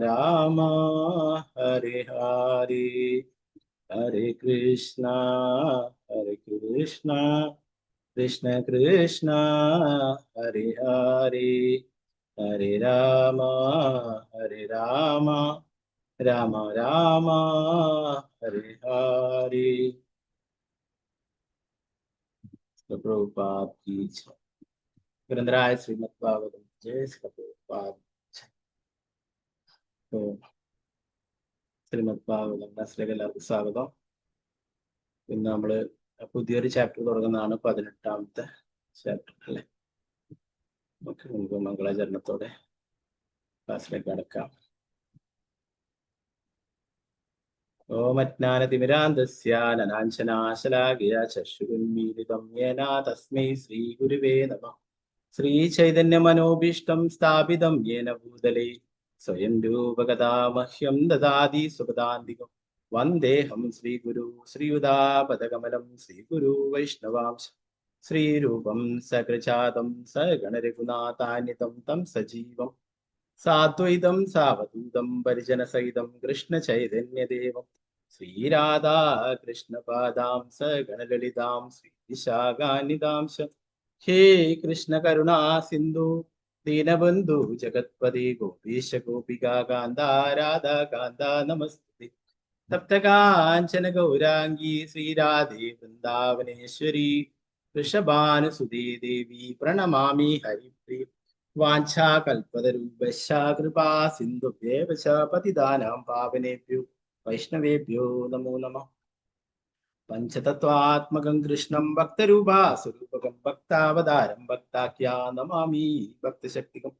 രാമ ഹരേ ഹരേ ഹരേ കൃഷ്ണ കൃഷ്ണ കൃഷ്ണ ഹരേ ഹരേ ഹരേ രാമ രാമ രാമ ഹരേ ഹരേ. प्रभुपाद की जय. ഗ്രന്ഥരായ ശ്രീമദ് ഭാഗവതം ജയ പ്രഭുപാദ്. ശ്രീമദ് ഭാഗവതം ക്ലാസ്സിലേക്ക് എല്ലാവർക്കും സ്വാഗതം. ഇന്ന് നമ്മള് പുതിയൊരു ചാപ്റ്റർ തുടങ്ങുന്നതാണ്, 18ാമത്തെ ചാപ്റ്റർ അല്ലെ. നമുക്ക് മുൻപ് മംഗളാചരണത്തോടെ ക്ലാസ്സിലേക്ക് കടക്കാം. ഓമജ്ഞാനതിമിരാന്തസ്യാനനാഞ്ചനാശലാകിയ ചക്ഷുരുന്മീലിതം യേന തസ്മൈ ശ്രീ ഗുരുവേ നമഃ. ശ്രീചൈതന്യമനോഭീഷ്ടം സ്ഥാപിതം യേന ഭൂതലേ സ്വയം രൂപകഥാ മഹ്യം ദദാതി സുഖദാന്തികം. വന്ദേഹം ശ്രീഗുരു ശ്രീയുതാപദകമലം ശ്രീഗുരു വൈഷ്ണവാംശ ശ്രീരൂപം സകൃജാതം സഗണരഘുനാഥാന്വിതം തം സജീവം സാദ്വൈതം സാവധൂതം പരിജനസഹിതം കൃഷ്ണ ചൈതന്യദേവം ശ്രീരാധാ കൃഷ്ണപാദാം സഗണലളിതാം ശ്രീവിശാഖാന്വിതാംശ. ഹേ കൃഷ്ണ കരുണാ സിന്ധു ദീനബന്ധു ജഗത്പതി ഗോപീശ ഗോപികാ കാന്ത രാധാ കാന്ത നമസ്തുതേ. സപ്തകാഞ്ചന ഗൗരാംഗീ ശ്രീരാധേ വൃന്ദാവനേശ്വരി വൃഷഭാനുസുതേ ദേവി പ്രണമാമി ഹരിപ്രിയ. വാഞ്ചാകൽപതരൂപശ്ച കൃപാ സിന്ധുഭ്യേവ ച പതിതാനാം പാവനേഭ്യോ വൈഷ്ണവേഭ്യോ നമോ നമഃ. പഞ്ചതത്വാത്മകം കൃഷ്ണം ഭക്തരൂപാസ്വരൂപകം ഭക്താവതാരം ഭക്താഖ്യാ നമാമി ഭക്തശക്തികം.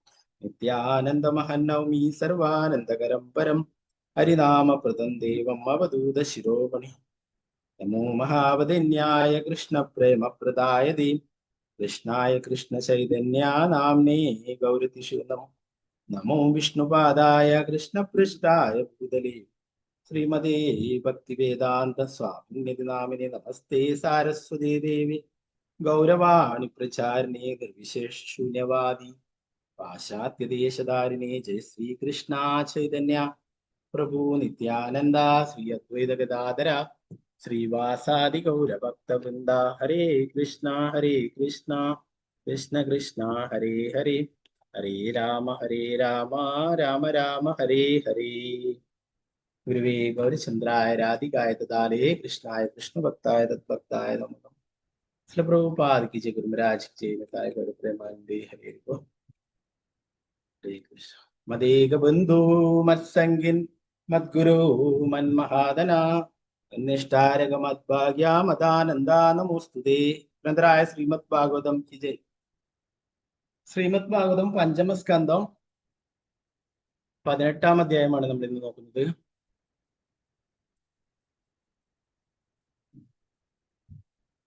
നിത്യാനന്ദമഹം നൗമി സർവാനന്ദകരം പരം ഹരിനാമപ്രദം ദേവം അവധൂത ശിരോമണി. നമോ മഹാവദന്യായ കൃഷ്ണപ്രേമപ്രദായതേ കൃഷ്ണായ കൃഷ്ണ ചൈതന്യ നാംനേ ഗൗരതിഷു നമോ. നമോ വിഷ്ണുപാദായ കൃഷ്ണപൃഷ്ഠായ ഭൂതലേ ശ്രീമതേ ഭക്തിവേദാന്ത സ്വാമിനിധി നാമിനെ. നമസ്തേ സാരസ്വതേ ദേവി ഗൗരവാണി പ്രചാരിണേ നിർവിശേഷ ശൂന്യവാദി പാശ്ചാത്യദേശധാരിണേ. ജയ ശ്രീകൃഷ്ണ ചൈതന്യ പ്രഭു നിത്യാനന്ദ ശ്രീ അദ്വൈത ഗദാധര ശ്രീവാസാദി ഗൗരഭക്തവൃന്ദ. ഹരേ കൃഷ്ണ കൃഷ്ണ കൃഷ്ണ ഹരേ ഹരേ ഹരേ രാമ രാമ രാമ ഹരേ ഹരേ. ഗുരുവേ ഗൗരചന്ദ്രായ രാധികായ തദാലേ കൃഷ്ണായ കൃഷ്ണഭക്തായ തദ്ഭക്തായ നമഃ. ശ്രീ പ്രഭുപാദ് की जय. गुरुमहाराज की जय. प्रेमानंदे हरे കൃഷ്ണ. മദേക ബന്ധു മത്സംഗിൻ മദ്ഗുരു മന്മഹാദന നിഷ്ഠാരക മദ്ഭാഗ്യ മദാനന്ദ നമോസ്തുതേ. ഗ്രന്ഥരായ ശ്രീമദ് ഭാഗവതം की जय. ശ്രീമദ് ഭാഗവതം പഞ്ചമസ്കന്ധം 18ാം അധ്യായമാണ് നമ്മൾ ഇന്ന് നോക്കുന്നത്.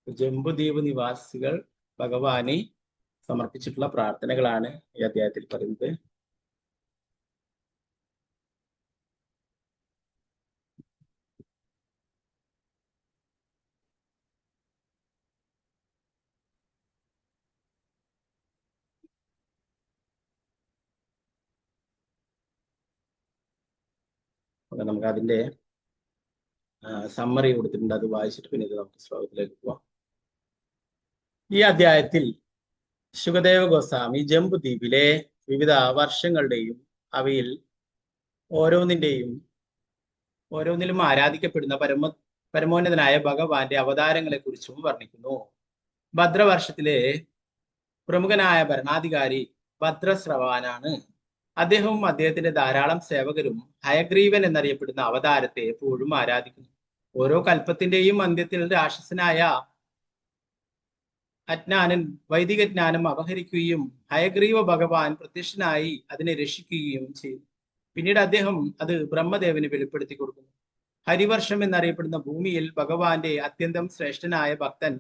ജംബുദ്വീപ് നിവാസികൾ ഭഗവാന് സമർപ്പിച്ചിട്ടുള്ള പ്രാർത്ഥനകളാണ് ഈ അധ്യായത്തിൽ പറയുന്നത്. നമുക്ക് അതിന്റെ സമ്മറി കൊടുത്തിട്ടുണ്ട്, അത് വായിച്ചിട്ട് പിന്നെ നമുക്ക് ശ്ലോകത്തിലേക്ക് പോവാം. ഈ അധ്യായത്തിൽ ശുകദേവ ഗോസ്വാമി ജംബുദ്വീപിലെ വിവിധ വർഷങ്ങളുടെയും അവയിൽ ഓരോന്നിലും ആരാധിക്കപ്പെടുന്ന പരമോന്നതനായ ഭഗവാന്റെ അവതാരങ്ങളെ കുറിച്ചും വർണ്ണിക്കുന്നു. ഭദ്രവർഷത്തിലെ പ്രമുഖനായ ഭരണാധികാരി ഭദ്രശ്രവാനാണ്. അദ്ദേഹവും അദ്ദേഹത്തിന്റെ ധാരാളം സേവകരും ഹയഗ്രീവൻ എന്നറിയപ്പെടുന്ന അവതാരത്തെ എപ്പോഴും ആരാധിക്കുന്നു. ഓരോ കൽപ്പത്തിന്റെയും അന്ത്യത്തിൽ രാക്ഷസനായ അജ്ഞാനൻ വൈദിക ജ്ഞാനം അപഹരിക്കുകയും ഹയഗ്രീവ ഭഗവാൻ പ്രത്യക്ഷനായി അതിനെ രക്ഷിക്കുകയും ചെയ്തു. പിന്നീട് അദ്ദേഹം അത് ബ്രഹ്മദേവന് വെളിപ്പെടുത്തി കൊടുക്കുന്നു. ഹരിവർഷം എന്നറിയപ്പെടുന്ന ഭൂമിയിൽ ഭഗവാന്റെ അത്യന്തം ശ്രേഷ്ഠനായ ഭക്തൻ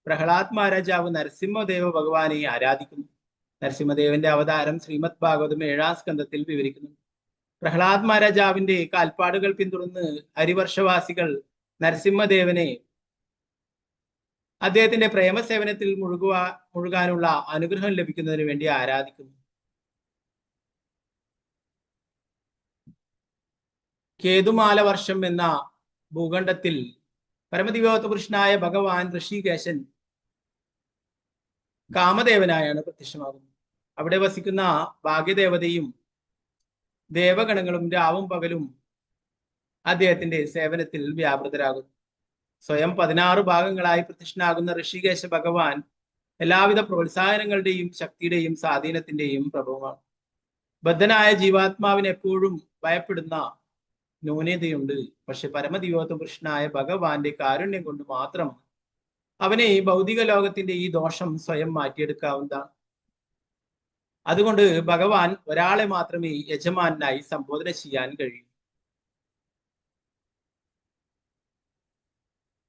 പ്രഹ്ലാദ് മഹാരാജാവ് നരസിംഹദേവ ഭഗവാനെ ആരാധിക്കുന്നു. നരസിംഹദേവന്റെ അവതാരം ശ്രീമദ് ഭാഗവതം 7ാം സ്കന്ധത്തിൽ വിവരിക്കുന്നു. പ്രഹ്ലാദ് മഹാരാജാവിന്റെ കാൽപ്പാടുകൾ പിന്തുടർന്ന് ഹരിവർഷവാസികൾ നരസിംഹദേവനെ അദ്ദേഹത്തിന്റെ പ്രേമസേവനത്തിൽ മുഴുകാനുള്ള അനുഗ്രഹം ലഭിക്കുന്നതിന് വേണ്ടി ആരാധിക്കുന്നു. കേതുമാല വർഷം എന്ന ഭൂഖണ്ഡത്തിൽ പരമദിവ്യോത്ത പുരുഷനായ ഭഗവാൻ ഋഷികേശൻ കാമദേവനായാണ് പ്രത്യക്ഷമാകുന്നത്. അവിടെ വസിക്കുന്ന ഭാഗ്യദേവതയും ദേവഗണങ്ങളും രാവും പകലും അദ്ദേഹത്തിന്റെ സേവനത്തിൽ വ്യാപൃതരാകുന്നു. സ്വയം 16 ഭാഗങ്ങളായി പ്രത്യക്ഷനാകുന്ന ഋഷികേശ ഭഗവാൻ എല്ലാവിധ പ്രോത്സാഹനങ്ങളുടെയും ശക്തിയുടെയും സ്വാധീനത്തിന്റെയും പ്രഭവമാണ്. ബദ്ധനായ ജീവാത്മാവിന് എപ്പോഴും ഭയപ്പെടുന്ന ന്യൂനതയുണ്ട്. പക്ഷെ പരമദിവ്യോത്ത പുരുഷനായ ഭഗവാന്റെ കാരുണ്യം കൊണ്ട് മാത്രം അവനെ ഈ ഭൗതിക ലോകത്തിന്റെ ഈ ദോഷം സ്വയം മാറ്റിയെടുക്കാവുന്നതാണ്. അതുകൊണ്ട് ഭഗവാൻ ഒരാളെ മാത്രമേ യജമാനായി സംബോധന ചെയ്യാൻ കഴിയൂ.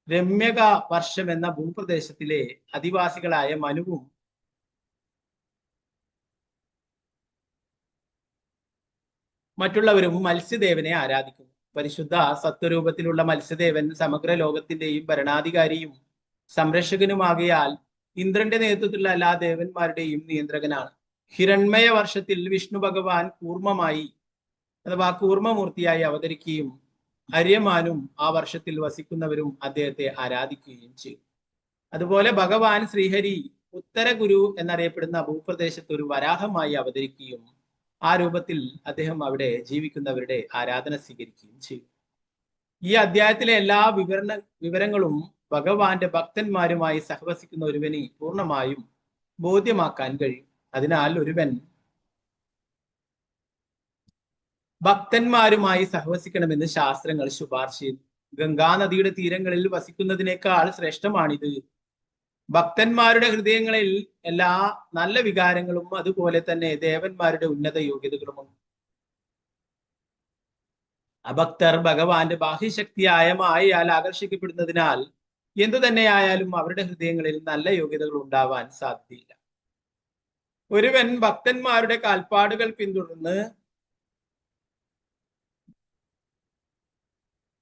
രമ്യക വർഷം എന്ന ഭൂപ്രദേശത്തിലെ അധിവാസികളായ മനുവും മറ്റുള്ളവരും മത്സ്യദേവനെ ആരാധിക്കുന്നു. പരിശുദ്ധ സത്വരൂപത്തിലുള്ള മത്സ്യദേവൻ സമഗ്ര ലോകത്തിന്റെയും ഭരണാധികാരിയും സംരക്ഷകനുമാകിയാൽ ഇന്ദ്രന്റെ നേതൃത്വത്തിലുള്ള എല്ലാ ദേവന്മാരുടെയും നിയന്ത്രകനാണ്. ഹിരൺമയ വർഷത്തിൽ വിഷ്ണു ഭഗവാൻ കൂർമ്മമായി അഥവാ കൂർമ്മമൂർത്തിയായി അവതരിക്കുകയും അര്യമാനും ആ വർഷത്തിൽ വസിക്കുന്നവരും അദ്ദേഹത്തെ ആരാധിക്കുകയും ചെയ്യും. അതുപോലെ ഭഗവാൻ ശ്രീഹരി ഉത്തരഗുരു എന്നറിയപ്പെടുന്ന ഭൂപ്രദേശത്ത് ഒരു വരാഹമായി അവതരിക്കുകയും ആ രൂപത്തിൽ അദ്ദേഹം അവിടെ ജീവിക്കുന്നവരുടെ ആരാധന സ്വീകരിക്കുകയും ചെയ്യും. ഈ അധ്യായത്തിലെ എല്ലാ വിവരങ്ങളും ഭഗവാന്റെ ഭക്തന്മാരുമായി സഹവസിക്കുന്ന ഒരുവന് പൂർണ്ണമായും ബോധ്യമാക്കാൻ കഴിയും. അതിനാൽ ഒരുവൻ ഭക്തന്മാരുമായി സഹവസിക്കണമെന്ന് ശാസ്ത്രങ്ങൾ ശുപാർശ ചെയ്യുന്നു. ഗംഗാനദിയുടെ തീരങ്ങളിൽ വസിക്കുന്നതിനേക്കാൾ ശ്രേഷ്ഠമാണിത്. ഭക്തന്മാരുടെ ഹൃദയങ്ങളിൽ എല്ലാ നല്ല വികാരങ്ങളും അതുപോലെ തന്നെ ദേവന്മാരുടെ ഉന്നത യോഗ്യതകളുമുണ്ട്. അഭക്തർ ഭഗവാന്റെ ബാഹ്യശക്തിയായ മായയാൽ ആകർഷിക്കപ്പെടുന്നതിനാൽ എന്തു തന്നെയായാലും അവരുടെ ഹൃദയങ്ങളിൽ നല്ല യോഗ്യതകൾ ഉണ്ടാവാൻ സാധ്യതയില്ല. ഒരുവൻ ഭക്തന്മാരുടെ കാൽപ്പാടുകൾ പിന്തുടർന്ന്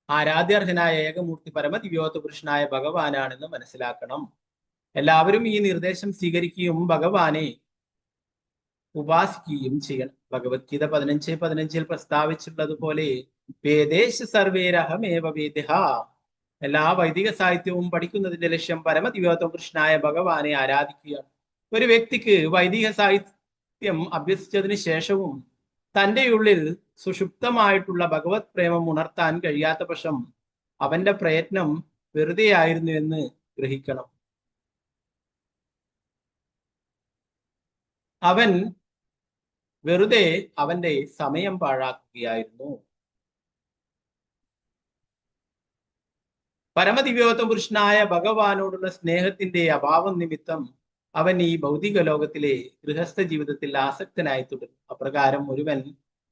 ആരാധ്യർഹനായ ഏകമൂർത്തി പരമദിവ്യോത്ത പുരുഷനായ ഭഗവാനാണെന്ന് മനസ്സിലാക്കണം. എല്ലാവരും ഈ നിർദ്ദേശം സ്വീകരിക്കുകയും ഭഗവാനെ ഉപാസിക്കുകയും ചെയ്യണം. ഭഗവത്ഗീത 15:15 പ്രസ്താവിച്ചിട്ടുള്ളതുപോലെ വേദേശ സർവേരഹമേവ വേദ്യഃ. എല്ലാ വൈദിക സാഹിത്യവും പഠിക്കുന്നതിന്റെ ലക്ഷ്യം പരമദിവ്യോത്ത പുരുഷനായ ഭഗവാനെ ആരാധിക്കുകയാണ്. ഒരു വ്യക്തിക്ക് വൈദിക സാഹിത്യം അഭ്യസിച്ചതിന് ശേഷവും തന്റെ ഉള്ളിൽ സുഷുപ്തമായിട്ടുള്ള ഭഗവത് പ്രേമം ഉണർത്താൻ കഴിയാത്ത പക്ഷം അവന്റെ പ്രയത്നം വെറുതെ ആയിരുന്നു എന്ന് ഗ്രഹിക്കണം. അവൻ വെറുതെ അവന്റെ സമയം പാഴാക്കുകയായിരുന്നു. പരമദിവ്യോത്ത പുരുഷനായ ഭഗവാനോടുള്ള സ്നേഹത്തിന്റെ അഭാവം നിമിത്തം അവൻ ഈ ഭൗതിക ലോകത്തിലെ ഗൃഹസ്ഥ ജീവിതത്തിൽ ആസക്തനായി തുടരും. അപ്രകാരം ഒരുവൻ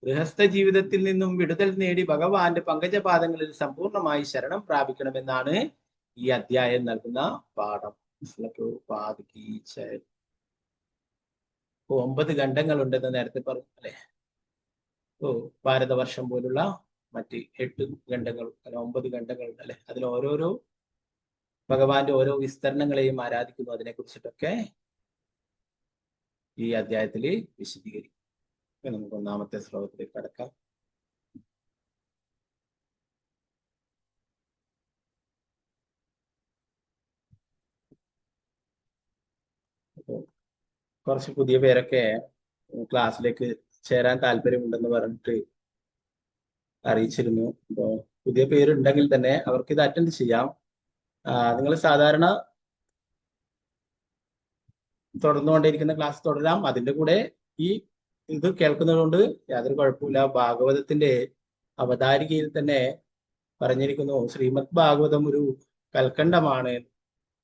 ഗൃഹസ്ഥ ജീവിതത്തിൽ നിന്നും വിടുതൽ നേടി ഭഗവാന്റെ പങ്കജപാദങ്ങളിൽ സമ്പൂർണമായി ശരണം പ്രാപിക്കണമെന്നാണ് ഈ അധ്യായം നൽകുന്ന പാഠം. 9 ഖണ്ഡങ്ങളുണ്ടെന്ന് നേരത്തെ പറഞ്ഞു അല്ലെ. ഭാരതവർഷം പോലുള്ള മറ്റ് 8 ഖണ്ഡങ്ങൾ അല്ല 9 ഖണ്ഡങ്ങളുണ്ട് അല്ലെ. അതിൽ ഓരോരോ ഭഗവാന്റെ ഓരോ വിസ്തരണങ്ങളെയും ആരാധിക്കുന്നു. അതിനെ കുറിച്ചിട്ടൊക്കെ ഈ അധ്യായത്തിൽ വിശദീകരിക്കും. നമുക്ക് 1-ാമത്തെ ശ്ലോകത്തിലേക്ക് കടക്കാം. കുറച്ച് പുതിയ പേരൊക്കെ ക്ലാസ്സിലേക്ക് ചേരാൻ താല്പര്യമുണ്ടെന്ന് പറഞ്ഞിട്ട് അറിയിച്ചിരുന്നു. അപ്പോൾ പുതിയ പേരുണ്ടെങ്കിൽ തന്നെ അവർക്ക് ഇത് അറ്റൻഡ് ചെയ്യാം. നിങ്ങൾ സാധാരണ തുടർന്നുകൊണ്ടിരിക്കുന്ന ക്ലാസ് തുടരാം. അതിൻ്റെ കൂടെ ഈ ഇത് കേൾക്കുന്നത് കൊണ്ട് യാതൊരു കുഴപ്പമില്ല. ഭാഗവതത്തിന്റെ അവതാരികയിൽ തന്നെ പറഞ്ഞിരിക്കുന്നു, ശ്രീമദ് ഭാഗവതം ഒരു കൽക്കണ്ടമാണ്.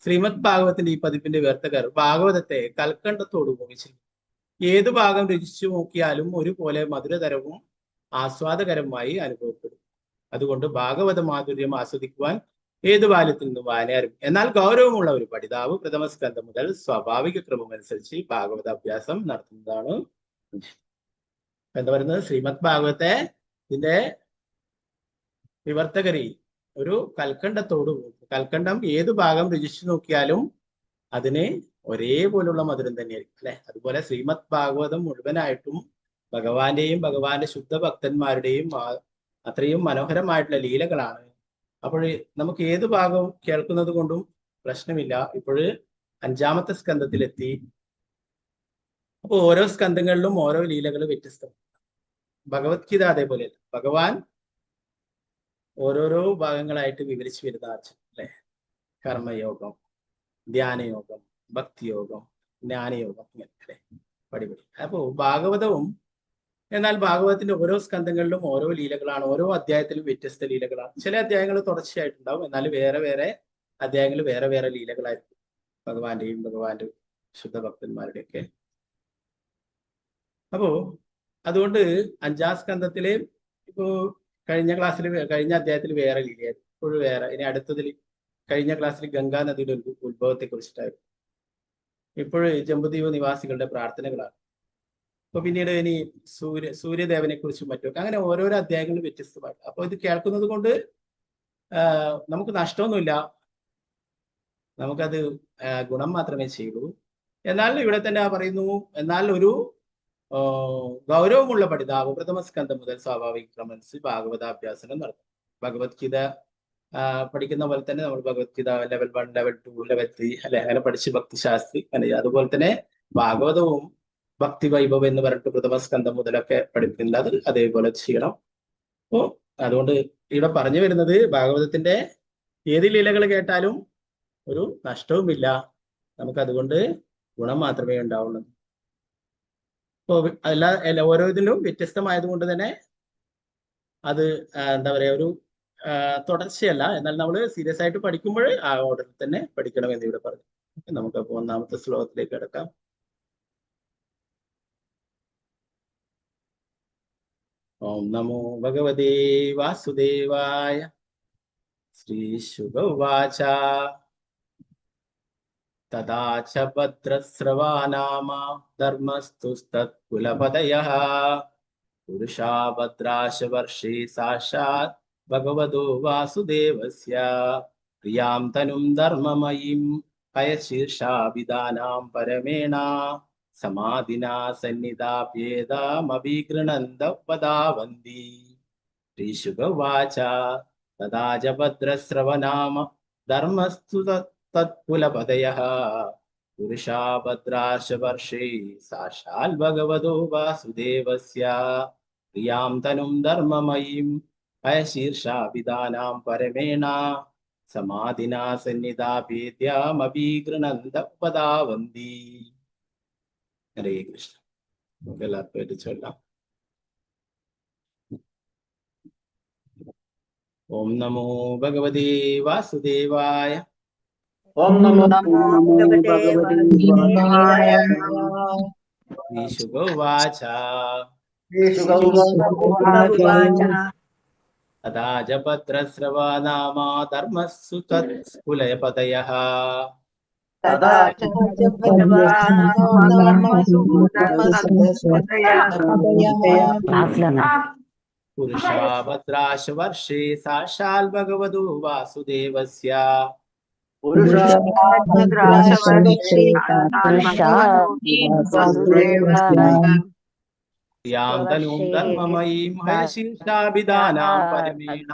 ശ്രീമദ് ഭാഗവതത്തിന്റെ ഈ പതിപ്പിന്റെ വിവർത്തകർ ഭാഗവതത്തെ കൽക്കണ്ടത്തോട് ഉപമിച്ചിരുന്നു. ഏതു ഭാഗം രചിച്ചു നോക്കിയാലും ഒരുപോലെ മധുരതരവും ആസ്വാദകരമായി അനുഭവപ്പെടും. അതുകൊണ്ട് ഭാഗവത മാധുര്യം ആസ്വദിക്കുവാൻ ഏതു ബാല്യത്തിൽ നിന്നും വായനയാരും. എന്നാൽ ഗൗരവമുള്ള ഒരു പഠിതാവ് പ്രഥമ സ്കന്ധം മുതൽ സ്വാഭാവിക ക്രമം അനുസരിച്ച് ഭാഗവത അഭ്യാസം നടത്തുന്നതാണ്. എന്താ പറയുന്നത്? ശ്രീമദ് ഭാഗവത്തെ ഇതിന്റെ വിവർത്തകരി ഒരു കൽക്കണ്ടത്തോട്, കൽക്കണ്ടം ഏതു ഭാഗം രുചിച്ചു നോക്കിയാലും അതിന് ഒരേപോലുള്ള മധുരം തന്നെയായിരിക്കും അല്ലെ. അതുപോലെ ശ്രീമദ് ഭാഗവതം മുഴുവനായിട്ടും ഭഗവാന്റെയും ഭഗവാന്റെ ശുദ്ധ ഭക്തന്മാരുടെയും അത്രയും മനോഹരമായിട്ടുള്ള ലീലകളാണ്. അപ്പോൾ നമുക്ക് ഏത് ഭാഗവും കേൾക്കുന്നത് കൊണ്ടും പ്രശ്നമില്ല. ഇപ്പോഴ് 5-ാമത്തെ സ്കന്ധത്തിലെത്തി. അപ്പോൾ ഓരോ സ്കന്ധങ്ങളിലും ഓരോ ലീലകൾ വ്യത്യസ്തം. ഭഗവത്ഗീത അതേപോലെ ഭഗവാൻ ഓരോരോ ഭാഗങ്ങളായിട്ട് വിവരിച്ചു വരുന്ന അല്ലേ? കർമ്മയോഗം, ധ്യാനയോഗം, ഭക്തിയോഗം, ജ്ഞാനയോഗം, ഇങ്ങനെ അല്ലെ പടിപടി. അപ്പോ ഭാഗവതവും എന്നാൽ ഭാഗവതത്തിന്റെ ഓരോ സ്കന്ധങ്ങളിലും ഓരോ ലീലകളാണ്. ഓരോ അധ്യായത്തിലും വ്യത്യസ്ത ലീലകളാണ്. ചില അധ്യായങ്ങൾ തുടർച്ചയായിട്ടുണ്ടാവും, എന്നാൽ വേറെ വേറെ അധ്യായങ്ങൾ വേറെ വേറെ ലീലകളായിരിക്കും ഭഗവാന്റെ ശുദ്ധഭക്തന്മാരുടെ ഒക്കെ. അപ്പോ അതുകൊണ്ട് 5-ാം സ്കന്ധത്തില് ഇപ്പോ കഴിഞ്ഞ അധ്യായത്തിൽ വേറെ ലീലയായിരുന്നു, ഇപ്പോഴും വേറെ. ഇനി അടുത്തതിൽ കഴിഞ്ഞ ക്ലാസ്സിൽ ഗംഗാ നദിയുടെ ഉത്ഭവത്തെ കുറിച്ചിട്ടായിരുന്നു. ഇപ്പോഴും ജംബുദ്വീപ് നിവാസികളുടെ പ്രാർത്ഥനകളാണ്. അപ്പൊ പിന്നീട് ഇനി സൂര്യദേവനെ കുറിച്ചും മറ്റും, അങ്ങനെ ഓരോരോ അധ്യായങ്ങളും വ്യത്യസ്തമായിട്ട്. അപ്പൊ ഇത് കേൾക്കുന്നത് കൊണ്ട് നമുക്ക് നഷ്ടമൊന്നുമില്ല, നമുക്കത് ഗുണം മാത്രമേ ചെയ്യൂ. എന്നാൽ ഇവിടെ തന്നെ പറയുന്നു, എന്നാൽ ഒരു ഗൗരവമുള്ള പഠിതാവ് പ്രഥമ സ്കന്ധം മുതൽ സ്വാഭാവിക ക്രമത്തിൽ ഭാഗവതാഭ്യാസനം നടത്തും. ഭഗവത്ഗീത പഠിക്കുന്ന പോലെ തന്നെ നമ്മൾ ഭഗവത്ഗീത ലെവൽ 1, ലെവൽ 2, ലെവൽ 3 അല്ലെ, അങ്ങനെ പഠിച്ച് ഭക്തിശാസ്ത്രി അങ്ങനെ. അതുപോലെ തന്നെ ഭാഗവതവും ഭക്തി വൈഭവം എന്ന് പറഞ്ഞിട്ട് പ്രഥമ സ്കന്ധം മുതലൊക്കെ പഠിക്കുന്നത് അതേപോലെ ചെയ്യണം. അപ്പോ അതുകൊണ്ട് ഇവിടെ പറഞ്ഞു വരുന്നത് ഭാഗവതത്തിന്റെ ഏത് ലീലകൾ കേട്ടാലും ഒരു നഷ്ടവുമില്ല, നമുക്ക് അതുകൊണ്ട് ഗുണം മാത്രമേ ഉണ്ടാവുള്ളൂ. അപ്പോ ഓരോ ഇതിലും വ്യത്യസ്തമായത് കൊണ്ട് തന്നെ അത് എന്താ പറയാ, ഒരു തുടർച്ചയല്ല. എന്നാൽ നമ്മൾ സീരിയസ് ആയിട്ട് പഠിക്കുമ്പോൾ ആ ഓർഡറിൽ തന്നെ പഠിക്കണം എന്ന് ഇവിടെ പറഞ്ഞു. നമുക്കപ്പോ 1-ാമത്തെ ശ്ലോകത്തിലേക്ക് കിടക്കാം. ഓം നമോ ഭഗവതേ വാസുദേവായ. ശ്രീശുക ഉവാച തഥാ ച ഭദ്രസ്രവാ നാമ ധർമ്മസ്തുസ്തത്കുലപതയഃ പുരുഷാ ഭദ്രാശ വർഷേ സാക്ഷാത് ഭഗവതോ വാസുദേവസ്യ പ്രിയാം തനും ധർമ്മമയീം ഹയശീർഷാവിധാനാം പരമേണ സമാധിനാ സന്നിധാപ്യേതാമഭിഗൃണന്ത പദാവന്തി. ശ്രീശുക ഉവാച തഥാ ച ഭദ്രസ്രവനാമ ധർമ്മസ്തു തത്കുലപതയഃ പുരുഷാ ഭദ്രാശ വർഷേ സാക്ഷാൽ ഭഗവതോ വാസുദേവസ്യ പ്രിയാം തനും ധർമ്മമയീം ഹയശീർഷാവിധാനാം പരമേണ സമാധിനാ സന്നിധാഭേദ്യാമഭിഗൃണന്ത പദാവന്തി. ഹരേ കൃഷ്ണ. നമുക്ക് എല്ലാവർക്കും ചൊല്ലാം. ഓം നമോ ഭഗവതേ വാസുദേവായ. ഓം നമോ ഭഗവതേ വാസുദേവായ. ശ്രീശുക ഉവാച തഥാ ച ഭദ്രസ്രവാ നാമ ധർമ്മസ്സു തത്കുലപതയഃ പുരുഷാ ഭദ്രാശ വർഷേ സാക്ഷാൽ ഭഗവതോ വാസുദേവസ്യ പ്രിയാം തനും ധർമ്മമയീം ഹയശീർഷാഭിധാനാം പരമേണ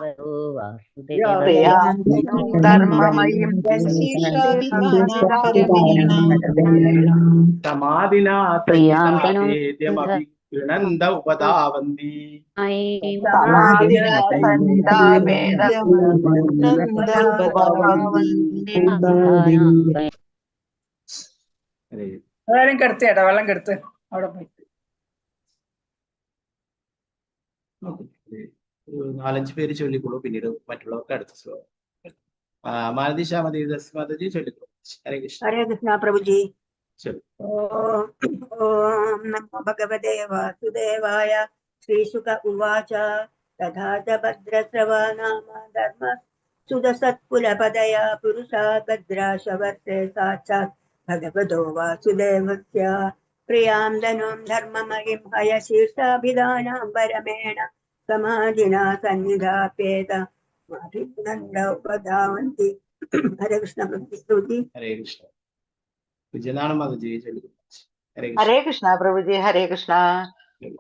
സമാധിനാ സന്നിധാഭേദ്യമഭിഗൃണന്ത ഉപധാവന്തി. വെള്ളം കെടുത്ത് ചേട്ടാ, വെള്ളം കെടുത്ത് അവിടെ പോയി. 4-5 പേര് ചൊല്ലിക്കോളൂ, പിന്നീട് മറ്റുള്ളവർക്ക് അടുത്ത ശ്ലോകം. മാലതി ശ്യാമതി മാതാജി ചൊല്ലിക്കോളൂ. ഹരേ കൃഷ്ണ. ഹരേ കൃഷ്ണ പ്രഭുജി. ഓം നമോ ഭഗവതേ വാസുദേവായ. ശ്രീശുക ഉവാച തഥാ ച ഭദ്രസ്രവാ നാമ ധർമ്മസ്തുതസത്കുലപതയാ പുരുഷാ ഭദ്രാശ വർഷേ സാക്ഷാത് ഭഗവതോ വാസുദേവസ്യ പ്രിയാം ധനും ധർമ്മമയീം ഹയശീർഷാഭിധാനാം പരമേണ സമാധിനാ സന്നിധാപ്യേതാമഭിഗൃണന്ത ഉപധാവന്തി. ഹരേ കൃഷ്ണ പ്രഭുജി. ഹരേ കൃഷ്ണ. വിജയനാണ് മാതാജി ചൊല്ലിക്കോളൂ. ഹരേ കൃഷ്ണ പ്രഭുജി. ഹരേ കൃഷ്ണ.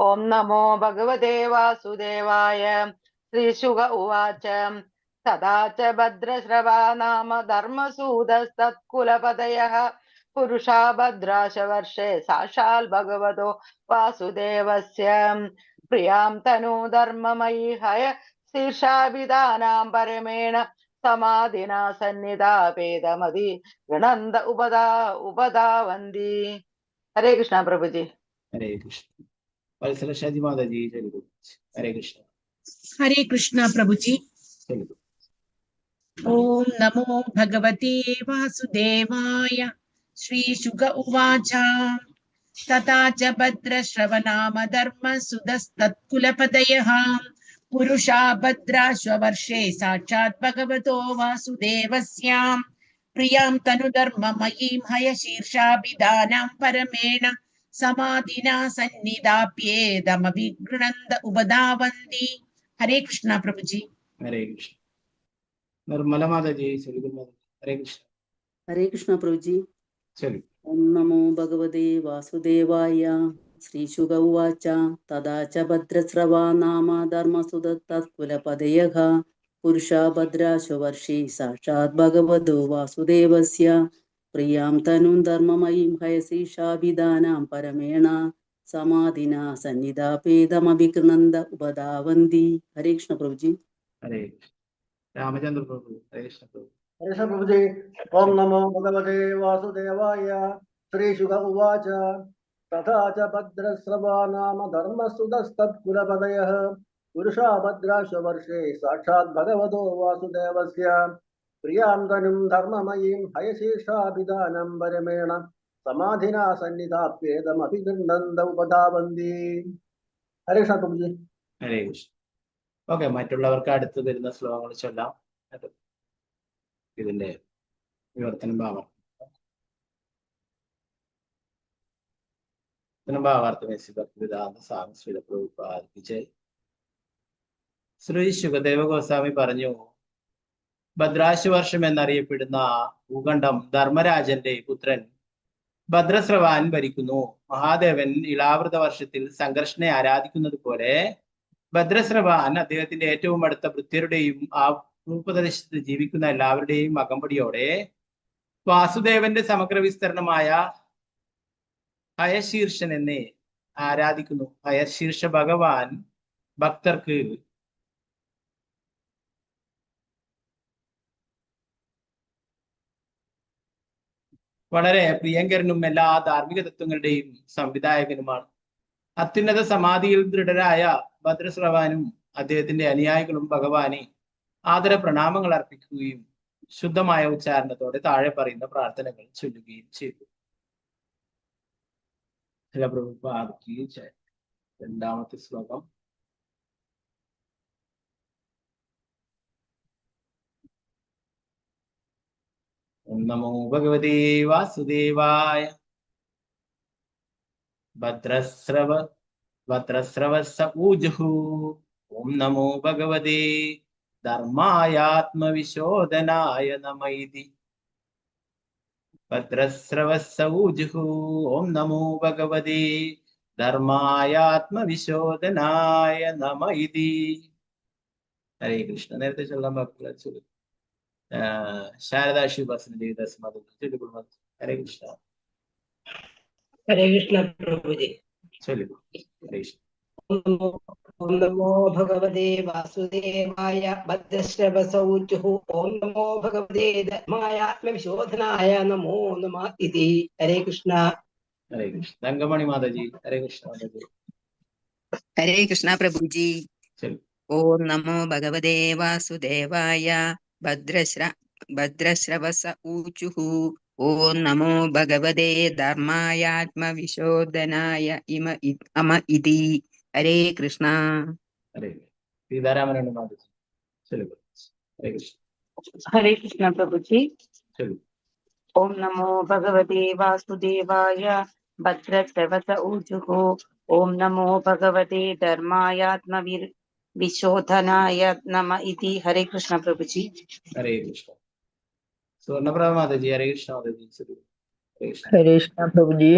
ഓം നമോ ഭഗവതേ വാസുദേവായ. श्रीशुक उवाच तदा च भद्रश्रवा नाम धर्मसूदस्तत्कुलपतयः पुरुषा भद्राशवर्षे साक्षात् भगवतो वासुदेवस्य प्रियां तनु धर्ममयी हय शीर्षाभिधानां परमेण समाधिना सन्निधापेदमदि गृणन्त उपधावन्ति. हरे कृष्ण प्रभु जी. हरे कृष्ण. वत्सल शाजी माता जी चलिए. हरे कृष्ण. हरे कृष्ण प्रभु जी. चलिए. ओम नमो भगवते वासुदेवाय. श्रीशुक उवाच तथा च भद्रश्रवनाम धर्मसुदस्तत्कुलपतयः पुरुषा भद्राश्ववर्षे साक्षात् भगवतो वासुदेवस्य प्रियां तनुधर्ममयीं हयशीर्षाभिधानां परमेण समाधिना सन्निधाप्येदमभिगृणन्त उपधावन्ति. हरे कृष्ण प्रभु जी. हरे कृष्ण. निर्मला माता जी चलिए. हरे कृष्ण. हरे कृष्ण प्रभु जी. चलिए. ओम नमो भगवते वासुदेवाय. श्रीशुक उवाच तदा च भद्रस्रवा नाम धर्मसुदत्तत्कुलपतयः पुरुषा भद्राशवर्षे साक्षात् भगवतो वासुदेवस्य प्रियां तनुं धर्ममयीं हयशीर्षाभिधानां परमेण समाधिना सन्निधापेदमभिगृणन्त उपधावन्ति. हरे कृष्ण प्रभु जी. हरे कृष्ण. रामचंद्र प्रभु. हरे कृष्ण प्रभु. हरे कृष्ण प्रभु जी. ओम नमो भगवते वासुदेवाय. श्रीशुक उवाच तथा च भद्रस्रवा नाम धर्मसुदस्तत्कुलपतयः पुरुषा भद्राशवर्षे साक्षात् भगवतो वासुदेवस्य प्रियां तनुं धर्ममयीं हयशीर्षाभिधानं परमेण समाधिना सन्निधाप्येदमभिगृह्णन्त उपधावन्ति. हरे कृष्ण प्रभु जी. हरे कृष्ण. ഓക്കെ, മറ്റുള്ളവർക്ക് അടുത്ത് വരുന്ന ശ്ലോകങ്ങൾ ചൊല്ലാം. ഇതിന്റെ വിവർത്തനം ഭാവാർത്ഥം ശ്രീ ശുകദേവ ഗോസ്വാമി പറഞ്ഞു, ഭദ്രാശവർഷം എന്നറിയപ്പെടുന്ന ഭൂഖണ്ഡം ധർമ്മരാജന്റെ പുത്രൻ ഭദ്രസ്രവാൻ ഭരിക്കുന്നു. മഹാദേവൻ ഇളാവൃത വർഷത്തിൽ സംഘർഷനെ ആരാധിക്കുന്നത് പോലെ ഭദ്രസ്രവാൻ അദ്ദേഹത്തിന്റെ ഏറ്റവും അടുത്ത ഭൃത്യരുടെയും ആ ഭൂപ്രദേശത്ത് ജീവിക്കുന്ന എല്ലാവരുടെയും അകമ്പടിയോടെ വാസുദേവന്റെ സമഗ്ര വിസ്തരണമായ ഹയശീർഷൻ എന്നെ ആരാധിക്കുന്നു. ഹയശീർഷ ഭഗവാൻ ഭക്തർക്ക് വളരെ പ്രിയങ്കരനും എല്ലാ ധാർമ്മിക തത്വങ്ങളുടെയും സംവിധായകനുമാണ്. അത്യുന്നത സമാധിയിൽ ദൃഢരായ ഭദ്രസ്രവാനും അദ്ദേഹത്തിന്റെ അനുയായികളും ഭഗവാനെ ആദര പ്രണാമങ്ങൾ അർപ്പിക്കുകയും ശുദ്ധമായ ഉച്ചാരണത്തോടെ താഴെ പറയുന്ന പ്രാർത്ഥനകൾ ചൊല്ലുകയും ചെയ്തു. രണ്ടാമത്തെ ശ്ലോകം. ഓം നമോ ഭഗവതേ വാസുദേവായ. ഭദ്രസ്രവസ്സ ഊജുഹു. ഓം നമോ ഭഗവതേ ധർമായാത്മവിശോധനായ നമൈതി. ഭദ്രസ്രവസ്സ ഊജുഹു. ഓം നമോ ഭഗവതേ ധർമായാത്മവിശോധനായ നമൈതി. ഹരേ കൃഷ്ണ. നേരത്തെ ചൊല്ലാൻ ബാക്കിയുള്ള ചൊല്ലു. ശാരദാ ശിവദാസൻ ദേവദാസ് മാധവ്. ഹരേ കൃഷ്ണ. हरे कृष्ण प्रभु जी. चलो. हरे कृष्ण. ओम नमो भगवते वासुदेवाय. भद्रश्रवसौचुः. ओम नमो भगवते धर्मायात्मविशोधनाय नमो नमः इति. हरे कृष्ण. हरे कृष्ण. तंगमणि माता जी. हरे कृष्ण माता जी. हरे कृष्ण प्रभु जी. चलो. ओम नमो भगवते वासुदेवाय. भद्रश्रवस ऊचुः. ओम नमो भगवते धर्मायात्मविशोधनाय अम इति. हरे कृष्ण. हरे सीतारामन माता जी. चलो. हरे कृष्ण. हरे कृष्ण प्रभु जी. चलो. ओम नमो भगवते वासुदेवाय. भद्रश्रवस ऊजुः. ओम नमो भगवते धर्मायात्मविशोधनाय नम इति. हरे कृष्ण प्रभु जी. हरे कृष्ण. स्वर्णप्रभा माता जी. हरे कृष्ण माता जी. चलो. हरे कृष्ण प्रभु जी.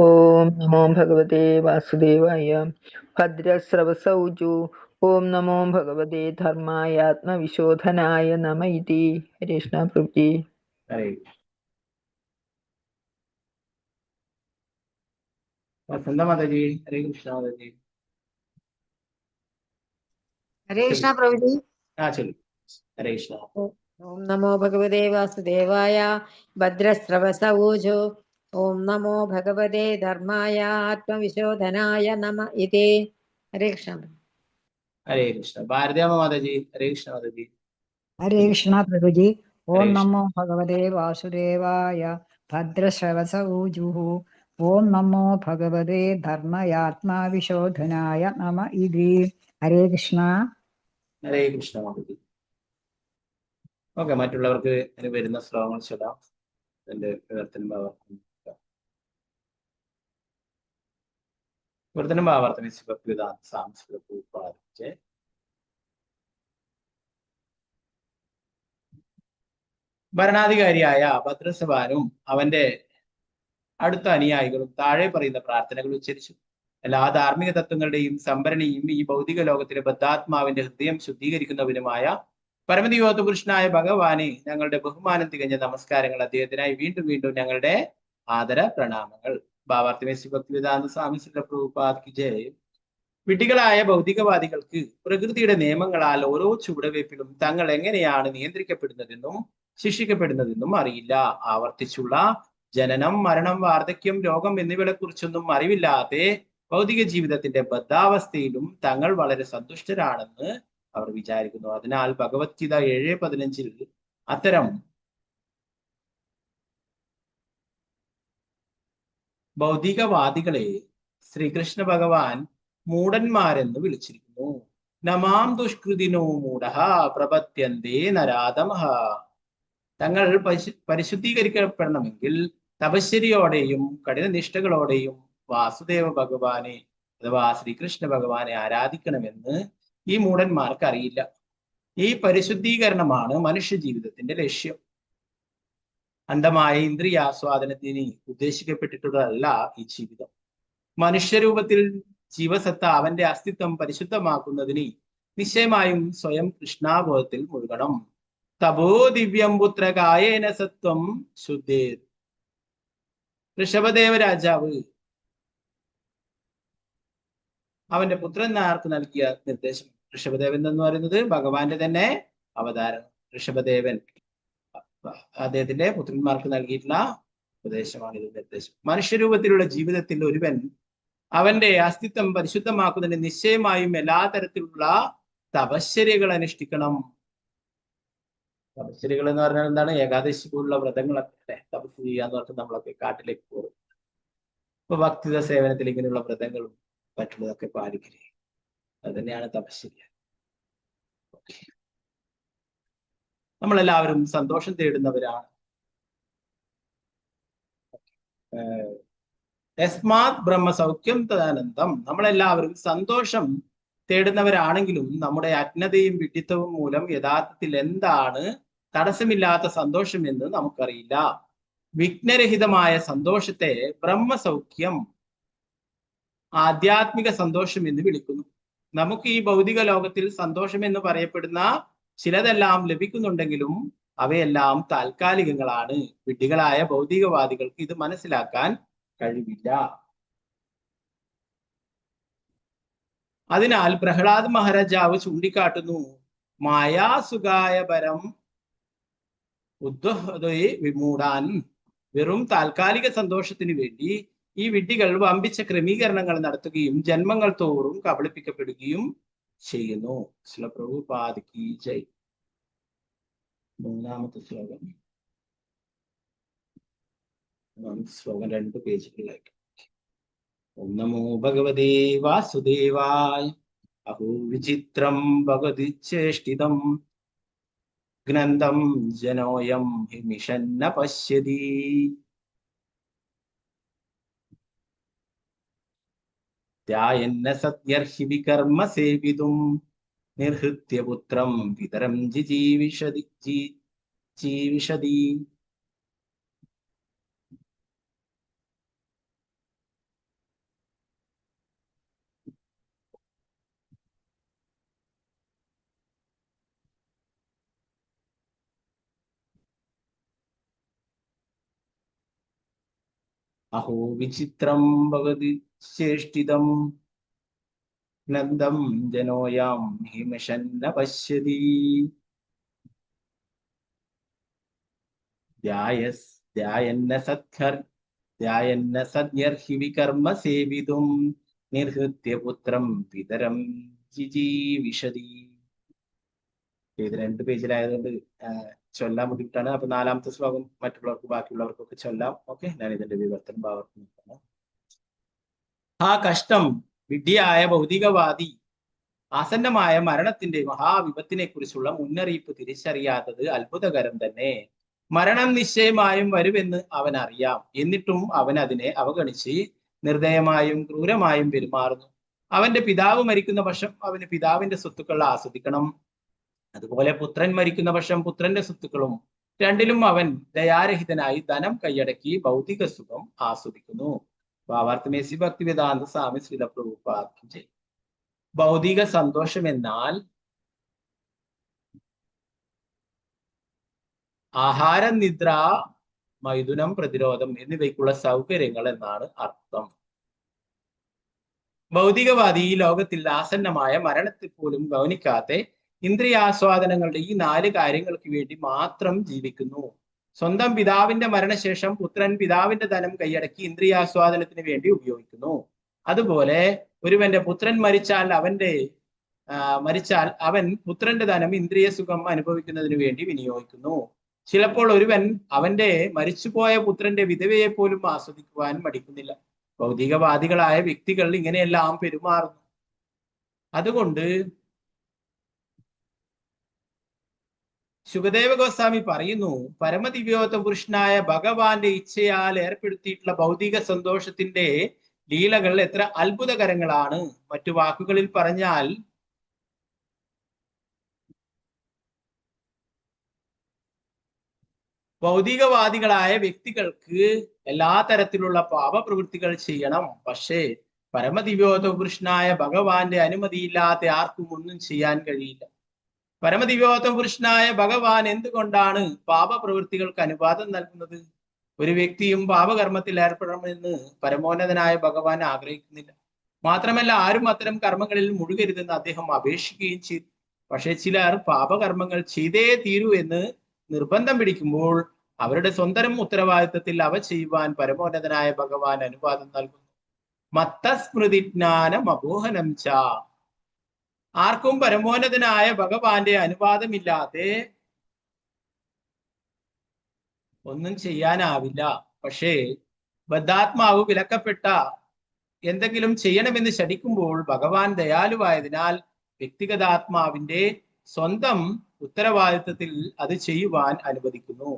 ओम नमो भगवते वासुदेवाय. भद्रस्रवसौजु. ഓം നമോ ഭഗവതേ ധർമായ ആത്മവിശോധനായ നമ ഇതി. ഹരേ കൃഷ്ണ പ്രഭുജി. ഹരേ വസന്ത മാതാജി. ഹരേ കൃഷ്ണ മാതാജി. ഹരേ കൃഷ്ണ പ്രഭുജി. ചൊല്ലു. ഹരേ കൃഷ്ണ. ഓം നമോ ഭഗവതേ വാസുദേവായ ഭദ്രശ്രവസ ഊജോ. ഓം നമോ ഭഗവതേ ധർമായ ആത്മവിശോധനായ നമ ഇതി. ഹരേ കൃഷ്ണ. ഹരേ കൃഷ്ണ. ഭാരതിയമ്മ മാതാജി. ഹരേ കൃഷ്ണ മാതാജി. ഹരേ കൃഷ്ണ പ്രഭുജി. ഹരേ ഓം കൃഷ്ണ. നമോ ഭഗവതേ വാസുദേവായ ഭദ്രശ്രവസ ഊജുഃ. ഓം നമോ ഭഗവതേ ധർമ്മയാത്മാവിശോധനായ നമ ഇതി. ഹരേ കൃഷ്ണ. ഹരേ കൃഷ്ണ മാതാജി. ഓക്കെ, മറ്റുള്ളവർക്ക് ഇനി വരുന്ന ശ്ലോകങ്ങൾ ചൊല്ലാം. എന്റെ വിവർത്തനം ഭാവാർത്ഥം സാംസ്കൃതിച്ച് ഭരണാധികാരിയായ ഭദ്രസഭാനും അവന്റെ അടുത്ത അനുയായികളും താഴെ പറയുന്ന പ്രാർത്ഥനകൾ ഉച്ചരിച്ചു. എല്ലാ ധാർമ്മിക തത്വങ്ങളുടെയും സംഭരണിയും ഈ ഭൗതിക ലോകത്തിലെ ബദ്ധാത്മാവിന്റെ ഹൃദയം ശുദ്ധീകരിക്കുന്നവനുമായ പരമദിവോത്ത പുരുഷനായ ഭഗവാനെ ഞങ്ങളുടെ ബഹുമാനം തികഞ്ഞ നമസ്കാരങ്ങൾ. അദ്ദേഹത്തിനായി വീണ്ടും വീണ്ടും ഞങ്ങളുടെ ആദര പ്രണാമങ്ങൾ. ഭാവാർത്ഥമേശി ഭക്തിവേദാന്ത സ്വാമി ശ്രീല പ്രഭുപാദ് ജയ്. വിഡ്ഢികളായ ഭൗതികവാദികൾക്ക് പ്രകൃതിയുടെ നിയമങ്ങളാൽ ഓരോ ചുവടുവയ്പിലും തങ്ങൾ എങ്ങനെയാണ് നിയന്ത്രിക്കപ്പെടുന്നതെന്നും ശിക്ഷിക്കപ്പെടുന്നതെന്നും അറിയില്ല. ആവർത്തിച്ചുള്ള ജനനം, മരണം, വാർദ്ധക്യം, രോഗം എന്നിവയെ കുറിച്ചൊന്നും അറിവില്ലാതെ ഭൗതിക ജീവിതത്തിന്റെ ബദ്ധാവസ്ഥയിലും തങ്ങൾ വളരെ സന്തുഷ്ടരാണെന്ന് അവർ വിചാരിക്കുന്നു. അതിനാൽ ഭഗവത്ഗീത 7:15 അത്തരം ഭൗതികവാദികളെ ശ്രീകൃഷ്ണ ഭഗവാൻ മൂഢന്മാരെന്ന് വിളിച്ചിരിക്കുന്നു. നമാം ദുഷ്കൃതിനോ മൂഢ പ്രപത്യന്തേ നരാധമഃ. തങ്ങൾ പരിശുദ്ധീകരിക്കപ്പെടണമെങ്കിൽ തപശ്ചര്യയോടെയും കഠിനനിഷ്ഠകളോടെയും വാസുദേവ ഭഗവാനെ അഥവാ ശ്രീകൃഷ്ണ ഭഗവാനെ ആരാധിക്കണമെന്ന് ഈ മൂഢന്മാർക്ക് അറിയില്ല. ഈ പരിശുദ്ധീകരണമാണ് മനുഷ്യ ജീവിതത്തിന്റെ ലക്ഷ്യം. അന്ധമായ ഇന്ദ്രിയാസ്വാദനത്തിന് ഉദ്ദേശിക്കപ്പെട്ടിട്ടുള്ളതല്ല ഈ ജീവിതം. മനുഷ്യരൂപത്തിൽ ജീവസത്ത അവന്റെ അസ്തിത്വം പരിശുദ്ധമാക്കുന്നതിന് നിശ്ചയമായും സ്വയം കൃഷ്ണാബോധത്തിൽ മുഴുകണം. തപോ ദിവ്യം പുത്ര കായേന സത്വം ശുദ്ധേർ. ഋഷഭദേവ രാജാവ് അവന്റെ പുത്രന്മാർക്ക് നൽകിയ നിർദ്ദേശം. ഋഷഭദേവൻ എന്ന് പറയുന്നത് ഭഗവാന്റെ തന്നെ അവതാരം. ഋഷഭദേവൻ അദ്ദേഹത്തിന്റെ പുത്രന്മാർക്ക് നൽകിയിട്ടുള്ള ഉപദേശമാണ് ഇത്, നിർദ്ദേശം. മനുഷ്യരൂപത്തിലുള്ള ജീവിതത്തിൽ ഒരുവൻ അവന്റെ അസ്തിത്വം പരിശുദ്ധമാക്കുന്നതിന് നിശ്ചയമായും എല്ലാ തരത്തിലുള്ള തപശ്ചര്യകൾ അനുഷ്ഠിക്കണം. തപശ്ചര്യകൾ എന്ന് പറഞ്ഞാൽ എന്താണ്? ഏകാദശി പോലുള്ള വ്രതങ്ങളൊക്കെ അല്ലെ തപസ് ചെയ്യാന്ന് പറഞ്ഞിട്ട് നമ്മളൊക്കെ കാട്ടിലേക്ക് പോകും. ഇപ്പൊ ഭക്തിത സേവനത്തിൽ ഇങ്ങനെയുള്ള വ്രതങ്ങളും മറ്റുള്ളതൊക്കെ പാലിക്കല്, അത് തന്നെയാണ് തപശ്ചര്യ. നമ്മളെല്ലാവരും സന്തോഷം തേടുന്നവരാണ്. യസ്മാത് ബ്രഹ്മസൗഖ്യം തദാനന്ദം. നമ്മളെല്ലാവരും സന്തോഷം തേടുന്നവരാണെങ്കിലും നമ്മുടെ അജ്ഞതയും വിഡ്ഢിത്തവും മൂലം യഥാർത്ഥത്തിൽ എന്താണ് തടസ്സമില്ലാത്ത സന്തോഷം എന്ന് നമുക്കറിയില്ല. വിഘ്നരഹിതമായ സന്തോഷത്തെ ബ്രഹ്മസൗഖ്യം, ആധ്യാത്മിക സന്തോഷം എന്ന് വിളിക്കുന്നു. നമുക്ക് ഈ ഭൗതിക ലോകത്തിൽ സന്തോഷം എന്ന് പറയപ്പെടുന്ന ചിലതെല്ലാം ലഭിക്കുന്നുണ്ടെങ്കിലും അവയെല്ലാം താൽക്കാലികങ്ങളാണ്. വിഡ്ഢികളായ ഭൗതികവാദികൾക്ക് ഇത് മനസ്സിലാക്കാൻ കഴിവില്ല. അതിനാൽ പ്രഹ്ലാദ് മഹാരാജാവ് ചൂണ്ടിക്കാട്ടുന്നു, മായാസുഖായ പരം ഉദ്വഹദയെ വിമൂടാൻ. വെറും താൽക്കാലിക സന്തോഷത്തിന് വേണ്ടി ഈ വിഡ്ഢികൾ വമ്പിച്ച ക്രമീകരണങ്ങൾ നടത്തുകയും ജന്മങ്ങൾ തോറും കബളിപ്പിക്കപ്പെടുകയും ചെയ്യുന്നു. ശ്രീല പ്രഭുപാദ് കി ജയ്. മൂന്നാമത്തെ ശ്ലോകം 2 പേജുകളിലേക്ക്. ഓം നമോ ഭഗവതേ വാസുദേവായ. അഹോ വിചിത്രം ഭഗവതി ചേഷ്ടിതം ഗ്നന്ദം ജനോയം ഹിമിഷന്ന പശ്യതി. ധ്യായന്ന സത്യർഹി വികർമ്മ സേവിതും നിർഹൃത്യ പുത്രം പിതരം ജീവിഷതി. അഹോ വിചിത്രം ഭവതി ചേഷ്ടിതം നന്ദം ജനോയാം ഹിമശന്ന പശ്യതി ധ്യായന്ന സദ്യർഹി വികർമ്മ സേവിതും നിർഹൃത്യ പുത്രം പിതരം ജിജീവിഷതി. ഇത് 2 പേജിലായതുകൊണ്ട് ചൊല്ലാൻ ബുദ്ധിമുട്ടാണ്. അപ്പൊ 4ാമത്തെ ശ്ലോകം മറ്റുള്ളവർക്ക് ബാക്കിയുള്ളവർക്കൊക്കെ ചൊല്ലാം. ഓക്കെ, ഞാൻ ഇതിന്റെ വിവർത്തനം ഭാഗത്ത്. ആ കഷ്ടം വിഡ്ഢിയായ ഭൗതികവാദി ആസന്നമായ മരണത്തിന്റെ മഹാവിപത്തിനെ കുറിച്ചുള്ള മുന്നറിയിപ്പ് തിരിച്ചറിയാത്തത് അത്ഭുതകരം തന്നെ. മരണം നിശ്ചയമായും വരുമെന്ന് അവൻ അറിയാം. എന്നിട്ടും അവൻ അതിനെ അവഗണിച്ച് നിർദ്ദയമായും ക്രൂരമായും പെരുമാറുന്നു. അവന്റെ പിതാവ് മരിക്കുന്ന പക്ഷം അവന് പിതാവിന്റെ സ്വത്തുക്കൾ ആസ്വദിക്കണം. അതുപോലെ പുത്രൻ മരിക്കുന്ന പക്ഷം പുത്രന്റെ സ്വത്തുക്കളും. രണ്ടിലും അവൻ ദയാരഹിതനായി ധനം കൈയടക്കി ഭൗതിക സുഖം ആസ്വദിക്കുന്നു. ഭാവാർത്ഥമേസി ഭക്തിവേദാന്ത സ്വാമി ശ്രീല പ്രഭുപാദ്. ഭൗതിക സന്തോഷം എന്നാൽ ആഹാരം, നിദ്ര, മൈഥുനം, പ്രതിരോധം എന്നിവയ്ക്കുള്ള സൗകര്യങ്ങൾ എന്നാണ് അർത്ഥം. ഭൗതികവാദി ഈ ലോകത്തിൽ ആസന്നമായ മരണത്തിൽ പോലും ഗൗനിക്കാതെ ഇന്ദ്രിയാസ്വാദനങ്ങളുടെ ഈ 4 കാര്യങ്ങൾക്ക് വേണ്ടി മാത്രം ജീവിക്കുന്നു. സ്വന്തം പിതാവിന്റെ മരണശേഷം പുത്രൻ പിതാവിന്റെ ധനം കൈയടക്കി ഇന്ദ്രിയാസ്വാദനത്തിന് വേണ്ടി ഉപയോഗിക്കുന്നു. അതുപോലെ ഒരുവന്റെ പുത്രൻ മരിച്ചാൽ അവൻ പുത്രന്റെ ധനം ഇന്ദ്രിയ സുഖം അനുഭവിക്കുന്നതിന് വേണ്ടി വിനിയോഗിക്കുന്നു. ചിലപ്പോൾ ഒരുവൻ അവന്റെ മരിച്ചുപോയ പുത്രന്റെ വിധവയെ പോലും ആസ്വദിക്കുവാൻ മടിക്കുന്നില്ല. ഭൗതികവാദികളായ വ്യക്തികൾ ഇങ്ങനെയെല്ലാം പെരുമാറുന്നു. അതുകൊണ്ട് ശുകദേവ ഗോസ്വാമി പറയുന്നു, പരമദിവ്യോത്ത പുരുഷനായ ഭഗവാന്റെ ഇച്ഛയാൽ ഏർപ്പെടുത്തിയിട്ടുള്ള ഭൗതിക സന്തോഷത്തിന്റെ ലീലകൾ എത്ര അത്ഭുതകരങ്ങളാണ്. മറ്റു വാക്കുകളിൽ പറഞ്ഞാൽ ഭൗതികവാദികളായ വ്യക്തികൾക്ക് എല്ലാ തരത്തിലുള്ള പാപപ്രവൃത്തികൾ ചെയ്യണം. പക്ഷേ പരമദിവ്യോത്ത പുരുഷനായ ഭഗവാന്റെ അനുമതിയില്ലാതെ ആർക്കും ഒന്നും ചെയ്യാൻ കഴിയില്ല. പരമദിവ്യോത്ത പുരുഷനായ ഭഗവാൻ എന്തുകൊണ്ടാണ് പാപപ്രവൃത്തികൾക്ക് അനുവാദം നൽകുന്നത്? ഒരു വ്യക്തിയും പാപകർമ്മത്തിൽ ഏർപ്പെടണമെന്ന് പരമോന്നതനായ ഭഗവാൻ ആഗ്രഹിക്കുന്നില്ല. മാത്രമല്ല ആരും അത്തരം കർമ്മങ്ങളിൽ മുഴുകരുതെന്ന് അദ്ദേഹം അപേക്ഷിക്കുകയും ചെയ്തു. പക്ഷെ ചിലർ പാപകർമ്മങ്ങൾ ചെയ്തേ തീരൂ എന്ന് നിർബന്ധം പിടിക്കുമ്പോൾ അവരുടെ സ്വന്തം ഉത്തരവാദിത്വത്തിൽ അവ ചെയ്യുവാൻ പരമോന്നതനായ ഭഗവാൻ അനുവാദം നൽകുന്നു. മത്തസ്മൃതിജ്ഞാനം അബോഹനം ച. ആർക്കും പരമോന്നതനായ ഭഗവാന്റെ അനുവാദമില്ലാതെ ഒന്നും ചെയ്യാനാവില്ല. പക്ഷേ ബദ്ധാത്മാവ് വിലക്കപ്പെട്ട എന്തെങ്കിലും ചെയ്യണമെന്ന് ശഠിക്കുമ്പോൾ ഭഗവാൻ ദയാലുവായതിനാൽ വ്യക്തിഗതാത്മാവിന്റെ സ്വന്തം ഉത്തരവാദിത്വത്തിൽ അത് ചെയ്യുവാൻ അനുവദിക്കുന്നു.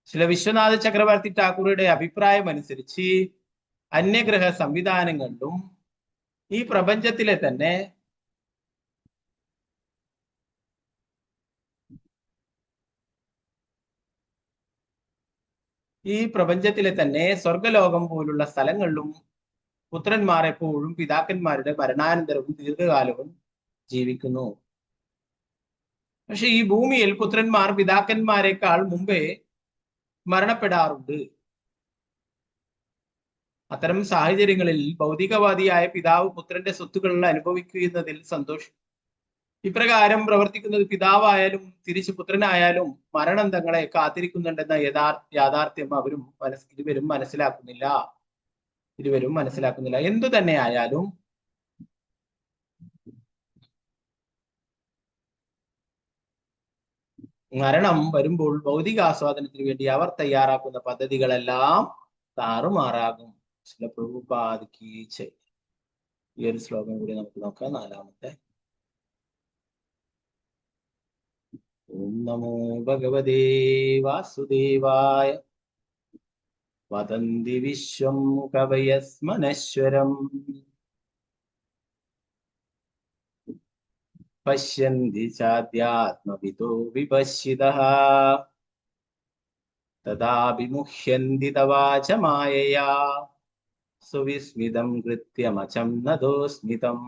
ചില വിശ്വനാഥ ചക്രവർത്തി ഠാക്കൂറുടെ അഭിപ്രായം അനുസരിച്ച് അന്യഗ്രഹ സംവിധാനങ്ങളിലും ഈ പ്രപഞ്ചത്തിലെ തന്നെ സ്വർഗലോകം പോലുള്ള സ്ഥലങ്ങളിലും പുത്രന്മാർ എപ്പോഴും പിതാക്കന്മാരുടെ മരണാനന്തരവും ദീർഘകാലവും ജീവിക്കുന്നു. പക്ഷെ ഈ ഭൂമിയിൽ പുത്രന്മാർ പിതാക്കന്മാരെക്കാൾ മുമ്പേ മരണപ്പെടാറുണ്ട്. അത്തരം സാഹചര്യങ്ങളിൽ ഭൗതികവാദിയായ പിതാവ് പുത്രന്റെ സ്വത്തുക്കൾ അനുഭവിക്കുന്നതിൽ സന്തോഷിക്കും. ഇപ്രകാരം പ്രവർത്തിക്കുന്നത് പിതാവായാലും തിരിച്ചു പുത്രനായാലും മരണം തങ്ങളെ കാത്തിരിക്കുന്നുണ്ടെന്ന യാഥാർത്ഥ്യം ഇരുവരും മനസ്സിലാക്കുന്നില്ല. എന്തു തന്നെ ആയാലും മരണം വരുമ്പോൾ ഭൗതിക ആസ്വാദനത്തിന് വേണ്ടി അവർ തയ്യാറാക്കുന്ന പദ്ധതികളെല്ലാം താറുമാറാകും. ചില പ്രഭുപാദിക്ക് ഈ ഒരു ശ്ലോകം കൂടി നമുക്ക് നോക്കാം. 4-ാമത്തെ. ഓം നമോ ഭഗവതേ വാസുദേവായ. വദന്തി വിശ്വം കവയസ്മനശ്വരം പശ്യന്തി ചാദ്യാത്മവിദോ വിപശ്യിതഃ തദാഭിമുഹ്യന്തി തവാച മായയാ സുവിസ്മിതം കൃത്യമചം നദോസ്മിതം.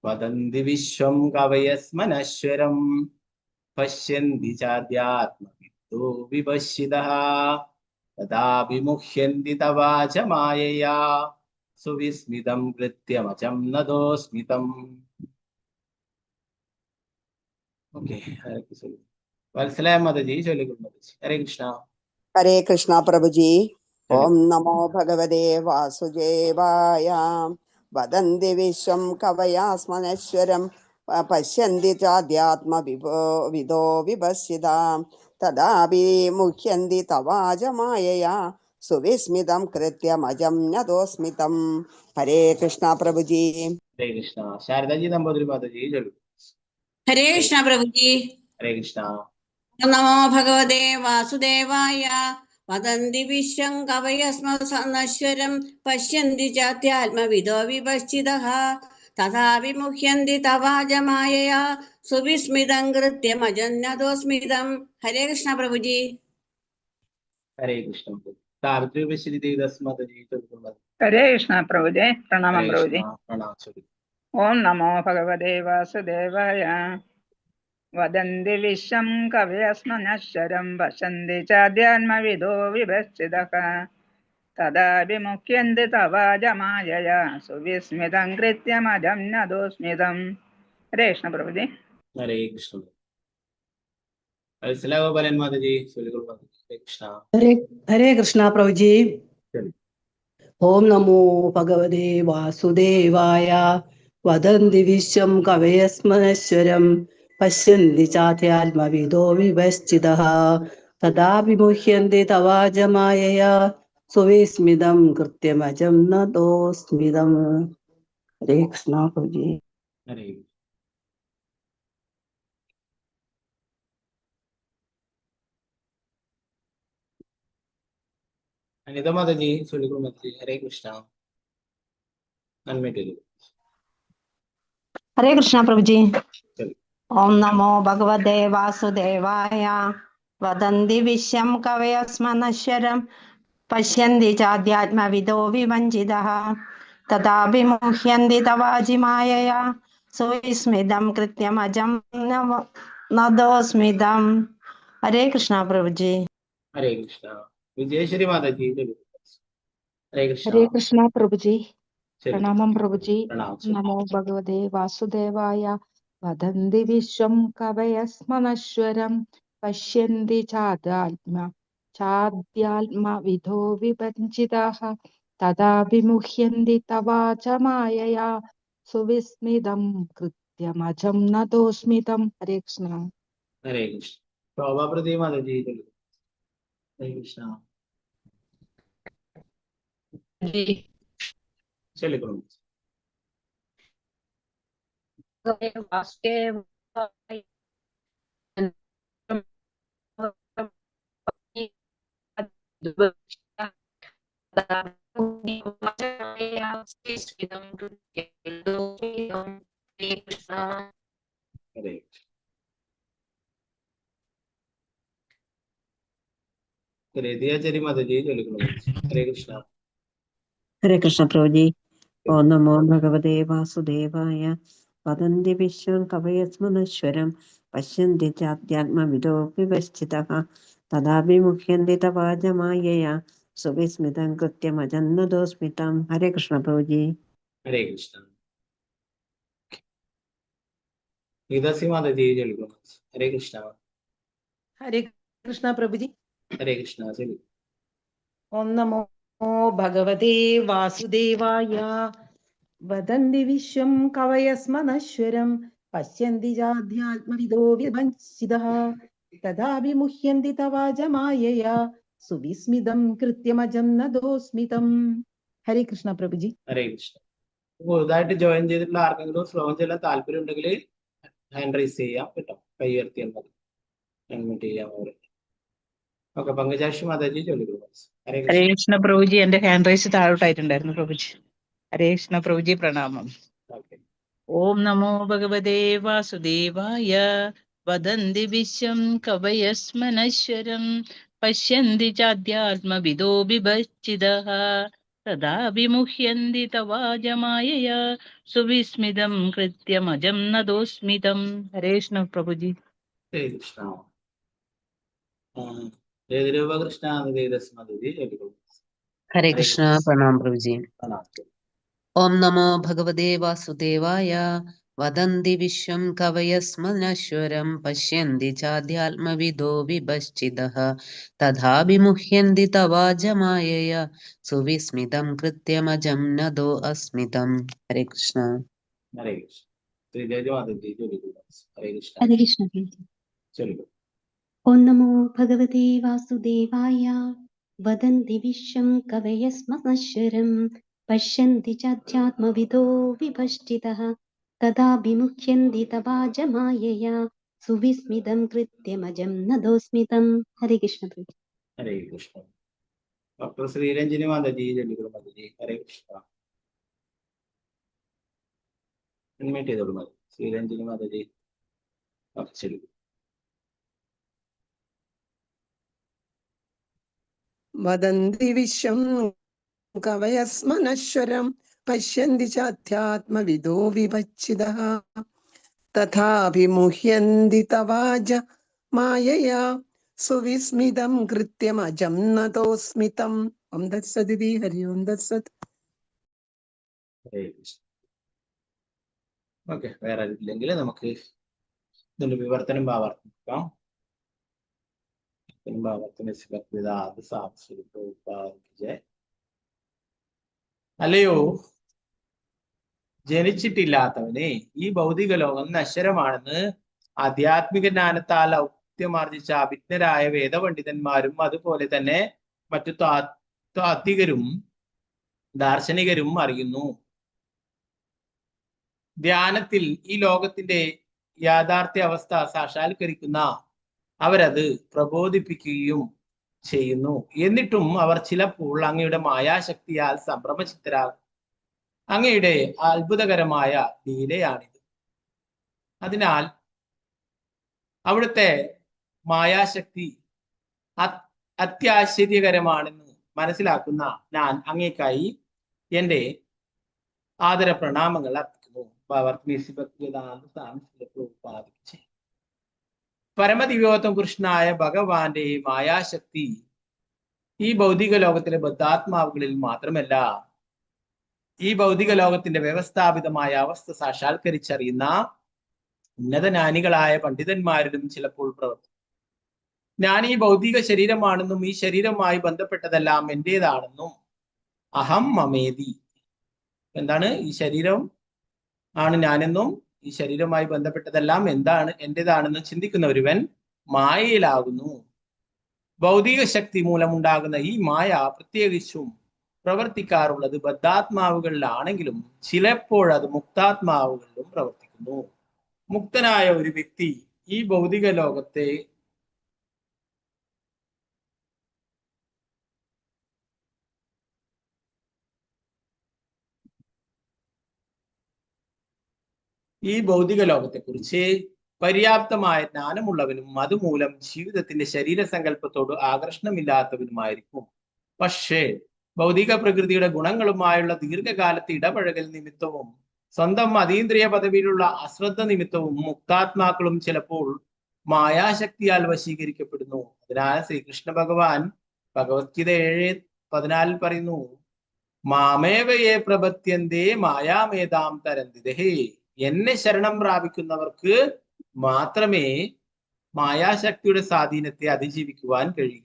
വദന്തി വിശ്വം കവയസ്മനശ്വരം പശ്യന്തി ചാദ്യാത്മവിത്തോ വിപശ്ചിതഃ തഥാ വിമുഹ്യന്തി തവാച മായയാ സുവിസ്മിതം കൃത്യമജം നദോസ്മിതം. ഓക്കെ, വത്സലായ മാതാജി ചൊല്ലിക്കൊണ്ടു. ഹരേ കൃഷ്ണ. ഹരേ കൃഷ്ണ പ്രഭുജി. ഓം നമോ ഭഗവതേ വാസുദേവായ. വദന്തി വിശ്വം കവയാസ്മനശ്വരം പശ്യന്തി ചാദ്യാത്മവിദോ വിപശ്ചിതാം തദാപി മുഹ്യന്തി തവാച മായയാ സുവിസ്മിതം കൃത്യമജം നദോസ്മിതം. ഹരേ കൃഷ്ണ പ്രഭുജി. ഹരേ കൃഷ്ണ. ശാരദാജി നമ്പൂതിരി മാതാജി ചൊല്ലു. ഹരേ കൃഷ്ണ പ്രഭുജി. ഹരേ കൃഷ്ണ. നമോ ഭഗവതേ വാസുദേവായ. വദന്തി വിശ്വം കവയസ്മനശ്വരം പശ്യന്തി ചാത്യാത്മവിദോ വിപശ്ചിതഃ തഥാപി മുഹ്യന്തി തവാച മായയാ സുവിസ്മിതം കൃത്യമജന്നതോസ്മിതം. ഹരേ കൃഷ്ണ പ്രഭുജി. ഹരേ കൃഷ്ണ. സാവിത്രി ഉപശ്രീ ദേവദാസ് മാതാജി ചൊല്ലിക്കൊണ്ടു. ഹരേ കൃഷ്ണ പ്രഭുജി. പ്രണാമം ഹരേ പ്രഭുജി. കൃഷ്ണ. പ്രണാമം ചൊല്ലു. ഓം നമോ ഭഗവതേ വാസുദേവായ. വദന്തി വിശ്വം കവയസ്മനശ്വരം പശ്യന്തി ചാദ്യാത്മവിദോ വിപശ്ചിതഃ തദാപി മുഹ്യന്തി തവാച മായയാ സുവിസ്മിതം കൃത്യമജം നദോസ്മിതം. ഹരേ കൃഷ്ണ പ്രഭുജി. ഹരേ കൃഷ്ണ. വത്സല ഗോപാലൻ മാതാജി ചൊല്ലിക്കൊണ്ടു. ഹരേ കൃഷ്ണ. ഹരേ കൃഷ്ണ പ്രഭുജി. ശരി. ഓം നമോ ഭഗവതേ വാസുദേവായ. വദന്തി വിശ്വം കവയസ്മനശ്വരം പശ്യന്തി ചാത്യാത്മവിദോ വിപശ്ചിതഃ തദാപി മുഹ്യന്തി തവാച മായയാ സുവിസ്മിതം കൃത്യമജം നദോസ്മിതം. ഹരേ കൃഷ്ണ പ്രഭുജി. ഹരേ അനിത മാതാജി ചൊല്ലിക്കൊണ്ടു. ഹരേ കൃഷ്ണ. നന്മ. ഹരേ കൃഷ്ണ പ്രഭുജി. ശരി. ഓം നമോ ഭഗവതേ വാസുദേവായ. വദന്തി വിശ്വം കവയസ്മനശ്വരം പശ്യന്തി ചാദ്യാത്മവിദോ വിവഞ്ചിതഃ തഥാപി മുഹ്യന്തി തവാച മായയാ സുവിസ്മിതം കൃത്യമജം നദോസ്മിതം. ഹരേ കൃഷ്ണ പ്രഭുജി. ഹരേ കൃഷ്ണ. വിജയശ്രീ മാതാജി ചൊല്ലു. ഹരേ കൃഷ്ണ. ഹരേ കൃഷ്ണ പ്രഭുജി. ശരി. പ്രണാമം പ്രഭുജി. പ്രണാമം. നമോ ഭഗവതേ വാസുദേവായ. വദന്തി വിശ്വം കവയസ്മനശ്വരം പശ്യന്തി ചാദ്യാത്മവിദോ വിഭജിതാഃ തദാപി മുഹ്യന്തി തവാച മായയാ സുവിസ്മിതം കൃത്യമജം നദോസ്മിതം. ഹരേ കൃഷ്ണ. ഹരേ കൃഷ്ണ. ശോഭാപ്രതി മാതാജി ചൊല്ലു. ഹരേ കൃഷ്ണ. ചൊല്ലിക്കൊള്ളു. ഹരേ രതിയാചാരി മാതാജി ചൊല്ലിക്കൊള്ളു. ഹരേ കൃഷ്ണ. ഹരേ കൃഷ്ണ പ്രഭുജി. ഓം നമോ ഭഗവതേ വാസുദേവായ. വദന്തി വിശ്വം കവയസ്മനശ്വരം പശ്യന്തി ചാത്യാത്മവിദോ വിപശ്ചിതഃ തദാപി മുഹ്യന്തി തവാച മായയാ സുവിസ്മിതം കൃത്യമജം നദോസ്മിതം. ഹരേ കൃഷ്ണ പ്രഭുജി. ഹരേ കൃഷ്ണ. ഗീതാസി മാതാജി ചൊല്ലിക്കൊള്ളു. ഹരേ കൃഷ്ണ. ഹരേ കൃഷ്ണ പ്രഭുജി. ഹരേ കൃഷ്ണ. ചൊല്ലു. ഓം നമോ ഭഗവതേ വാസുദേവായ. വദന്തി വിശ്വം കവയസ്മനശ്വരം പശ്യന്തി ചാദ്യാത്മവിദോ വിഭജിതഃ തദാപി മുഹ്യന്തി തവാച മായയാ സുവിസ്മിതം കൃത്യമജം നദോസ്മിതം. ഹരേ കൃഷ്ണ പ്രഭുജി. ഹരേ കൃഷ്ണ. പുതുതായിട്ട് ജോയിൻ ചെയ്തിട്ടുള്ള ആർക്കെങ്കിലും ശ്ലോകം ചെല്ലാൻ താല്പര്യം ഉണ്ടെങ്കിൽ ഹാൻഡ് റൈസ് ചെയ്യാം കേട്ടോ. കൈ ഉയർത്തിയാൽ മതി. അൺമ്യൂട്ട് ചെയ്യാം അവരെ. ഓക്കെ, പങ്കജാക്ഷി മാതാജി ചൊല്ലിക്കൊള്ളു. ഹരേ ഹരേ കൃഷ്ണ. കൃഷ്ണ പ്രഭുജി. എന്റെ ഹാൻഡ് റൈസ് താഴോട്ടായിട്ടുണ്ടായിരുന്നു പ്രഭുജി. ഹരേ കൃഷ്ണ പ്രഭുജി. പ്രണാമം. ഓക്കെ. ഓം നമോ ഭഗവതേ വാസുദേവായ. വദന്തി വിശ്വം കവയസ്മനശ്വരം പശ്യന്തി ചാദ്യാത്മവിദോ വിഭജിതഃ തദാപി മുഹ്യന്തി തവാച ഹരേ കൃഷ്ണ. ജയതിരൂപകൃഷ്ണ സ്മൃതി ചൊല്ലിക്കൊള്ളു. ഹരേ കൃഷ്ണ. പ്രണാം പ്രഭുജി. പ്രണാം. ഓം നമോ ഭഗവതേ വാസുദേവായ. വദന്തി വിശ്വം കവയസ്മനശ്വരം പശ്യന്തി ചാദ്യാത്മവിദോ വിഭശ്ചിതഃ തഥാഭിമുഹ്യന്തി തവാജമായയാ സുവിസ്മിതം കൃത്യമജം നദോ അസ്മിതം. ഹരേ കൃഷ്ണ. ഹരേ കൃഷ്ണ. ശ്രീദേവി മാതാജി ചൊല്ലിക്കൊള്ളു. ഹരേ കൃഷ്ണ. ഹരേ കൃഷ്ണ. ചൊല്ലിക്കൊള്ളു. ഓം നമോ ഭഗവതേ വാസുദേവായ. വദന്തി വിശ്വം കവയസ്മനശ്വരം പശ്യന്തി ചാധ്യാത്മവിദോ വിഭശ്ചിതഃ തഥാഭിമുഹ്യന്തി തവാജമായയാ സുവിസ്മിതം കൃത്യമജം നദോസ്മിതം. ഹരേ കൃഷ്ണ. ഹരേ കൃഷ്ണ. ഡോക്ടർ ശ്രീരഞ്ജിനി മാതാജി ചൊല്ലിക്കൊള്ളു. മാതാജി ഹരേ കൃഷ്ണ. അൺമ്യൂട്ട് ചെയ്തോളൂ മാതാജി. ശ്രീരഞ്ജിനി മാതാജി ചൊല്ലിക്കൊള്ളു. വദന്തി വിശ്വം കവയസ്മനശ്വരം പശ്യന്തി ചാധ്യാത്മവിദോ വിഭച്ഛിതഃ തഥാഭിമുഹ്യന്തി തവാജ മായയാ സുവിസ്മിതം കൃത്യമജം നതോസ്മിതം. ഓം തത്സദിതി. ഹരി ഓം തത്സത്. ഓക്കെ, വേറെ ഇല്ലെങ്കിൽ നമുക്ക് ഇതിന്റെ വിവർത്തനം ഭാവാർത്ഥം നോക്കാം. അല്ലയോ ജനിച്ചിട്ടില്ലാത്തവനെ, ഈ ഭൗതിക ലോകം നശ്വരമാണെന്ന് ആധ്യാത്മിക ജ്ഞാനത്താൽ ഔക്ത്യമാർജിച്ച അഭിജ്ഞരായ വേദപണ്ഡിതന്മാരും അതുപോലെ തന്നെ മറ്റു താത്വികരും ദാർശനികരും അറിയുന്നു. ധ്യാനത്തിൽ ഈ ലോകത്തിന്റെ യാഥാർത്ഥ്യ അവസ്ഥ സാക്ഷാത്കരിക്കുന്ന അവരത് പ്രബോധിപ്പിക്കുകയും ചെയ്യുന്നു. എന്നിട്ടും അവർ ചിലപ്പോൾ അങ്ങയുടെ മായാശക്തിയാൽ സംഭ്രമചിത്തരാകും. അങ്ങയുടെ അത്ഭുതകരമായ ലീലയാണിത്. അതിനാൽ അവിടുത്തെ മായാശക്തി അത്യാശ്ചര്യകരമാണെന്ന് മനസ്സിലാക്കുന്ന ഞാൻ അങ്ങേക്കായി എൻ്റെ ആദര പ്രണാമങ്ങൾ അർപ്പിക്കുന്നു. പരമദിവ്യോത്തം കൃഷ്ണനായ ഭഗവാന്റെ മായാശക്തി ഈ ഭൗതിക ലോകത്തിലെ ബദ്ധാത്മാവുകളിൽ മാത്രമല്ല, ഈ ഭൗതിക ലോകത്തിന്റെ വ്യവസ്ഥാപിതമായ അവസ്ഥ സാക്ഷാത്കരിച്ചറിയുന്ന ഉന്നതജ്ഞാനികളായ പണ്ഡിതന്മാരിലും ചിലപ്പോൾ പ്രവർത്തിക്കും. ഞാൻ ഈ ഭൗതിക ശരീരമാണെന്നും ഈ ശരീരവുമായി ബന്ധപ്പെട്ടതെല്ലാം എൻ്റേതാണെന്നും അഹം മമേതി, എന്താണ് ഈ ശരീരം ആണ് ഞാനെന്നും ഈ ശരീരവുമായി ബന്ധപ്പെട്ടതെല്ലാം എൻ്റേതാണെന്നും ചിന്തിക്കുന്ന ഒരുവൻ മായയിലാകുന്നു. ഭൗതിക ശക്തി മൂലമുണ്ടാകുന്ന ഈ മായ പ്രത്യേകിച്ചും പ്രവർത്തിക്കാറുള്ളത് ബദ്ധാത്മാവുകളിലാണെങ്കിലും ചിലപ്പോൾ അത് മുക്താത്മാവുകളിലും പ്രവർത്തിക്കുന്നു. മുക്തനായ ഒരു വ്യക്തി ഈ ഭൗതിക ലോകത്തെ കുറിച്ച് പര്യാപ്തമായ ജ്ഞാനമുള്ളവനും അതുമൂലം ജീവിതത്തിന്റെ ശരീരസങ്കല്പത്തോട് ആകർഷണമില്ലാത്തവനുമായിരിക്കും. പക്ഷേ ഭൗതിക പ്രകൃതിയുടെ ഗുണങ്ങളുമായുള്ള ദീർഘകാലത്തെ ഇടപഴകൽ നിമിത്തവും സ്വന്തം അതീന്ദ്രിയ പദവിയിലുള്ള അശ്രദ്ധ നിമിത്തവും മുക്താത്മാക്കളും ചിലപ്പോൾ മായാശക്തിയാൽ വശീകരിക്കപ്പെടുന്നു. അതിനാൽ ശ്രീകൃഷ്ണ ഭഗവാൻ ഭഗവത്ഗീത 7:14 പറയുന്നു, മാമേവയെ പ്രപത്യന്തേ മായാമേതാം തരന്തിദഹേ. എന്നെ ശരണം പ്രാപിക്കുന്നവർക്ക് മാത്രമേ മായാശക്തിയുടെ സ്വാധീനത്തെ അതിജീവിക്കുവാൻ കഴിയൂ.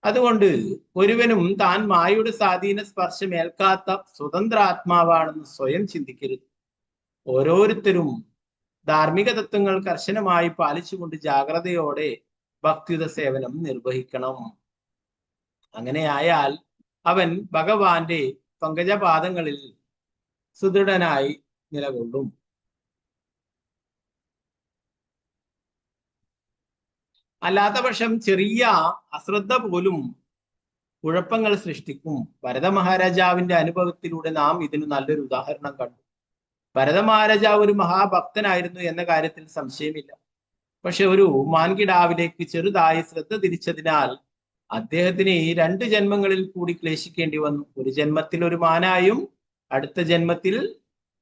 അതുകൊണ്ട് ഒരുവനും താൻ മായയുടെ സ്വാധീന സ്പർശം ഏൽക്കാത്ത സ്വതന്ത്രാത്മാവാണെന്ന് സ്വയം ചിന്തിക്കരുത്. ഓരോരുത്തരും ധാർമ്മിക തത്വങ്ങൾ കർശനമായി പാലിച്ചുകൊണ്ട് ജാഗ്രതയോടെ ഭക്തിയുത സേവനം നിർവഹിക്കണം. അങ്ങനെയായാൽ അവൻ ഭഗവാന്റെ പങ്കജപാദങ്ങളിൽ സുദൃഢനായി നിലകൊള്ളും. അല്ലാത്ത പക്ഷം ചെറിയ അശ്രദ്ധ പോലും കുഴപ്പങ്ങൾ സൃഷ്ടിക്കും. ഭരത മഹാരാജാവിന്റെ അനുഭവത്തിലൂടെ നാം ഇതിന് നല്ലൊരു ഉദാഹരണം കണ്ടു. ഭരത മഹാരാജാവ് ഒരു മഹാഭക്തനായിരുന്നു എന്ന കാര്യത്തിൽ സംശയമില്ല. പക്ഷെ ഒരു മാൻകിടാവിലേക്ക് ചെറുതായി ശ്രദ്ധ തിരിച്ചതിനാൽ അദ്ദേഹത്തിന് 2 ജന്മങ്ങളിൽ കൂടി ക്ലേശിക്കേണ്ടി വന്നു. ഒരു ജന്മത്തിൽ ഒരു മാനായും അടുത്ത ജന്മത്തിൽ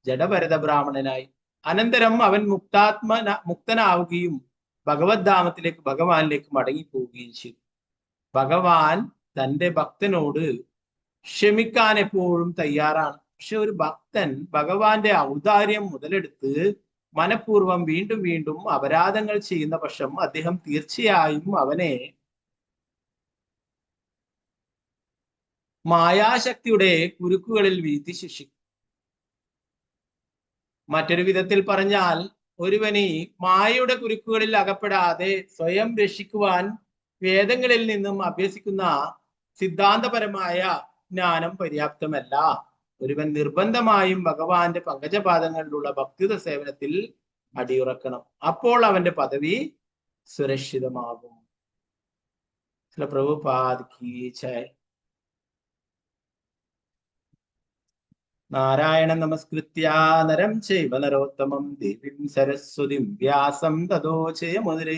ജഡഭരത ബ്രാഹ്മണനായി. അനന്തരം അവൻ മുക്തനാവുകയും ഭഗവത് ധാമത്തിലേക്ക് ഭഗവാനിലേക്ക് മടങ്ങിപ്പോവുകയും ചെയ്തു. ഭഗവാൻ തൻ്റെ ഭക്തനോട് ക്ഷമിക്കാൻ എപ്പോഴും തയ്യാറാണ്. പക്ഷെ ഒരു ഭക്തൻ ഭഗവാന്റെ ഔദാര്യം മുതലെടുത്ത് മനഃപൂർവ്വം വീണ്ടും വീണ്ടും അപരാധങ്ങൾ ചെയ്യുന്ന പക്ഷം അദ്ദേഹം തീർച്ചയായും അവനെ മായാശക്തിയുടെ കുരുക്കുകളിൽ വീഴ്ത്തി ശിക്ഷിക്കും. മറ്റൊരു വിധത്തിൽ പറഞ്ഞാൽ ഒരുവന് മായയുടെ കുരുക്കുകളിൽ അകപ്പെടാതെ സ്വയം രക്ഷിക്കുവാൻ വേദങ്ങളിൽ നിന്നും അഭ്യസിക്കുന്ന സിദ്ധാന്തപരമായ ജ്ഞാനം പര്യാപ്തമല്ല. ഒരുവൻ നിർബന്ധമായും ഭഗവാന്റെ പങ്കജപാദങ്ങളിലുള്ള ഭക്തിയുത സേവനത്തിൽ അടിയുറക്കണം. അപ്പോൾ അവന്റെ പദവി സുരക്ഷിതമാകും. പ്രഭുപാദ് കീ ജയ്. നാരായണ നമസ്കൃത്യ നരം ചൈവ നരോത്തമം ദേവീം സരസ്വതിം വ്യാസം തതോ ജയമുദരേ.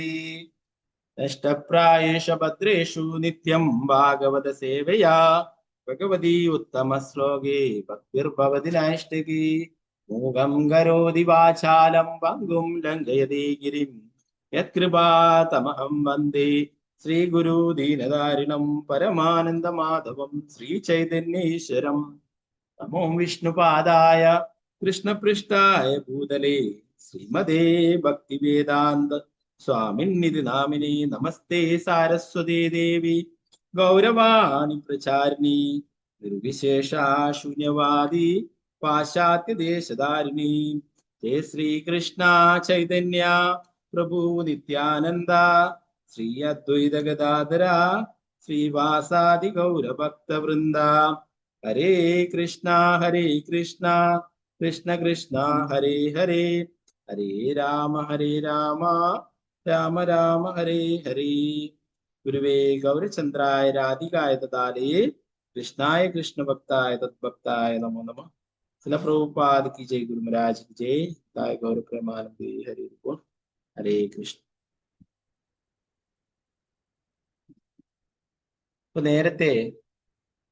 നഷ്ടപ്രായേഷ ഭദ്രേഷു നിത്യം ഭാഗവത സേവയാ ഭഗവതി ഉത്തമ ശ്ലോകേ ഭക്തിർഭവതി നൈഷ്ഠികി. മൂകം കരോതി വാചാലം പങ്കും ലംഘയതി ഗിരിം യത്കൃപാതമഹം വന്ദേ ശ്രീഗുരു ദീനദാരിണം പരമാനന്ദ മാധവം ശ്രീചൈതന്യേശ്വരം. നമോ വിഷ്ണുപാദായ കൃഷ്ണപൃഷ്ഠായ ഭൂതലേ ശ്രീമതേ ഭക്തിവേദാന്ത സ്വാമിന്നിധി നാമിനി. നമസ്തേ സാരസ്വതേ ദേവി ഗൗരവാണി പ്രചാരിണി നിർവിശേഷ ശൂന്യവാദി പാശ്ചാത്യ ദേശധാരിണി. ജയ ശ്രീകൃഷ്ണ ചൈതന്യ പ്രഭു നിത്യാനന്ദ ശ്രീ അദ്വൈത ഗദാധര ശ്രീവാസാദി ഗൗരഭക്ത വൃന്ദ. ഹരേ കൃഷ്ണ കൃഷ്ണ കൃഷ്ണ ഹരേ ഹരേ, ഹരേ രാമ രാമ രാമ ഹരേ ഹരേ. ഗുരുവേ ഗൗരചന്ദ്രായ രാധികായ തദാലേ കൃഷ്ണായ കൃഷ്ണഭക്തായ തദ്ഭക്തായ നമോ നമഃ. ശില പ്രഭുപാദ് കി ജയ്, ഗുരു മഹാരാജ് കി ജയ്. തായ ഗൗര പ്രേമാനന്ദേ ഹരേ ബോൾ. ഹരേ കൃഷ്ണ. ഇപ്പൊ നേരത്തെ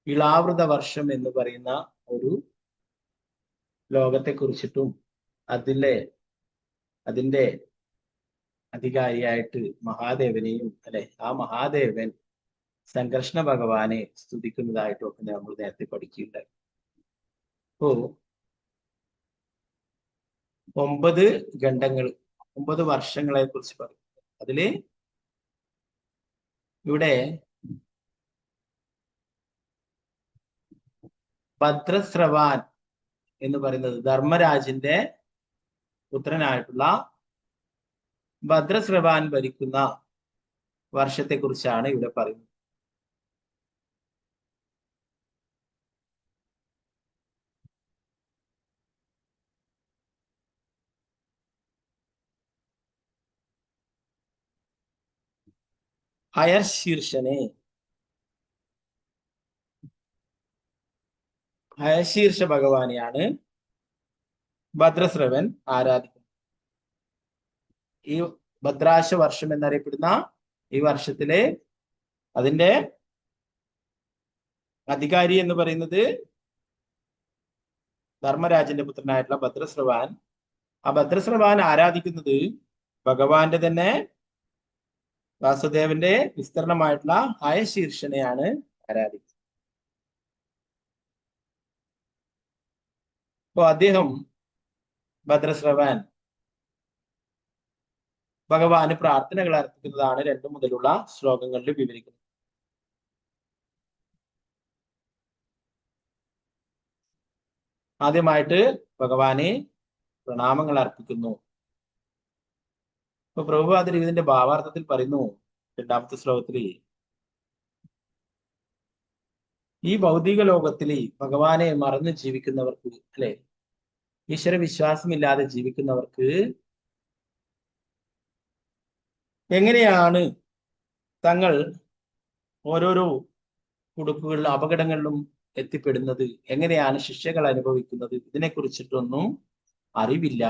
ഇളാവൃത വർഷം എന്ന് പറയുന്ന ഒരു ലോകത്തെ കുറിച്ചിട്ടും അതിന്റെ അധികാരിയായിട്ട് മഹാദേവനെയും ആ മഹാദേവൻ സംകർഷണ ഭഗവാനെ സ്തുതിക്കുന്നതായിട്ടും ഒക്കെ നമ്മൾ നേരത്തെ പഠിക്കുകയുണ്ടായി. അപ്പോ 9 ഖണ്ഡങ്ങൾ, 9 വർഷങ്ങളെ കുറിച്ച് പറയും. അതില് ഇവിടെ ഭദ്രസ്രവാൻ എന്ന് പറയുന്നത് ധർമ്മരാജിന്റെ പുത്രനായിട്ടുള്ള ഭദ്രസ്രവാൻ ഭരിക്കുന്ന വർഷത്തെ കുറിച്ചാണ് ഇവിടെ പറയുന്നത്. ഹയശീർഷ ഭഗവാനെയാണ് ഭദ്രസ്രവൻ ആരാധിക്കുന്നത്. ഈ ഭദ്രാശ വർഷം എന്നറിയപ്പെടുന്ന ഈ വർഷത്തിലെ അതിന്റെ അധികാരി എന്ന് പറയുന്നത് ധർമ്മരാജന്റെ പുത്രനായിട്ടുള്ള ഭദ്രസ്രവാൻ. ആ ഭദ്രസ്രവാൻ ആരാധിക്കുന്നത് ഭഗവാന്റെ തന്നെ വാസുദേവന്റെ വിസ്തരണമായിട്ടുള്ള ഹയശീർഷനെയാണ് ആരാധിക്കുന്നത്. അപ്പോ അദ്ദേഹം ഭദ്രസ്രവാൻ ഭഗവാന് പ്രാർത്ഥനകൾ അർപ്പിക്കുന്നതാണ് 2 മുതലുള്ള ശ്ലോകങ്ങളിൽ വിവരിക്കുന്നത്. ആദ്യമായിട്ട് ഭഗവാനെ പ്രണാമങ്ങൾ അർപ്പിക്കുന്നു. ഇപ്പൊ പ്രഭുപാദർ ഇതിന്റെ ഭാവാർത്ഥത്തിൽ പറയുന്നു 2ാമത്തെ ശ്ലോകത്തിൽ, ഈ ഭൗതിക ലോകത്തിൽ ഭഗവാനെ മറന്ന് ജീവിക്കുന്നവർക്ക്, അല്ലെ, ഈശ്വര വിശ്വാസമില്ലാതെ ജീവിക്കുന്നവർക്ക് എങ്ങനെയാണ് തങ്ങൾ ഓരോരോ കുടുക്കുകളിലും അപകടങ്ങളിലും എത്തിപ്പെടുന്നത്, എങ്ങനെയാണ് ശിക്ഷകൾ അനുഭവിക്കുന്നത്, ഇതിനെക്കുറിച്ചിട്ടൊന്നും അറിവില്ല.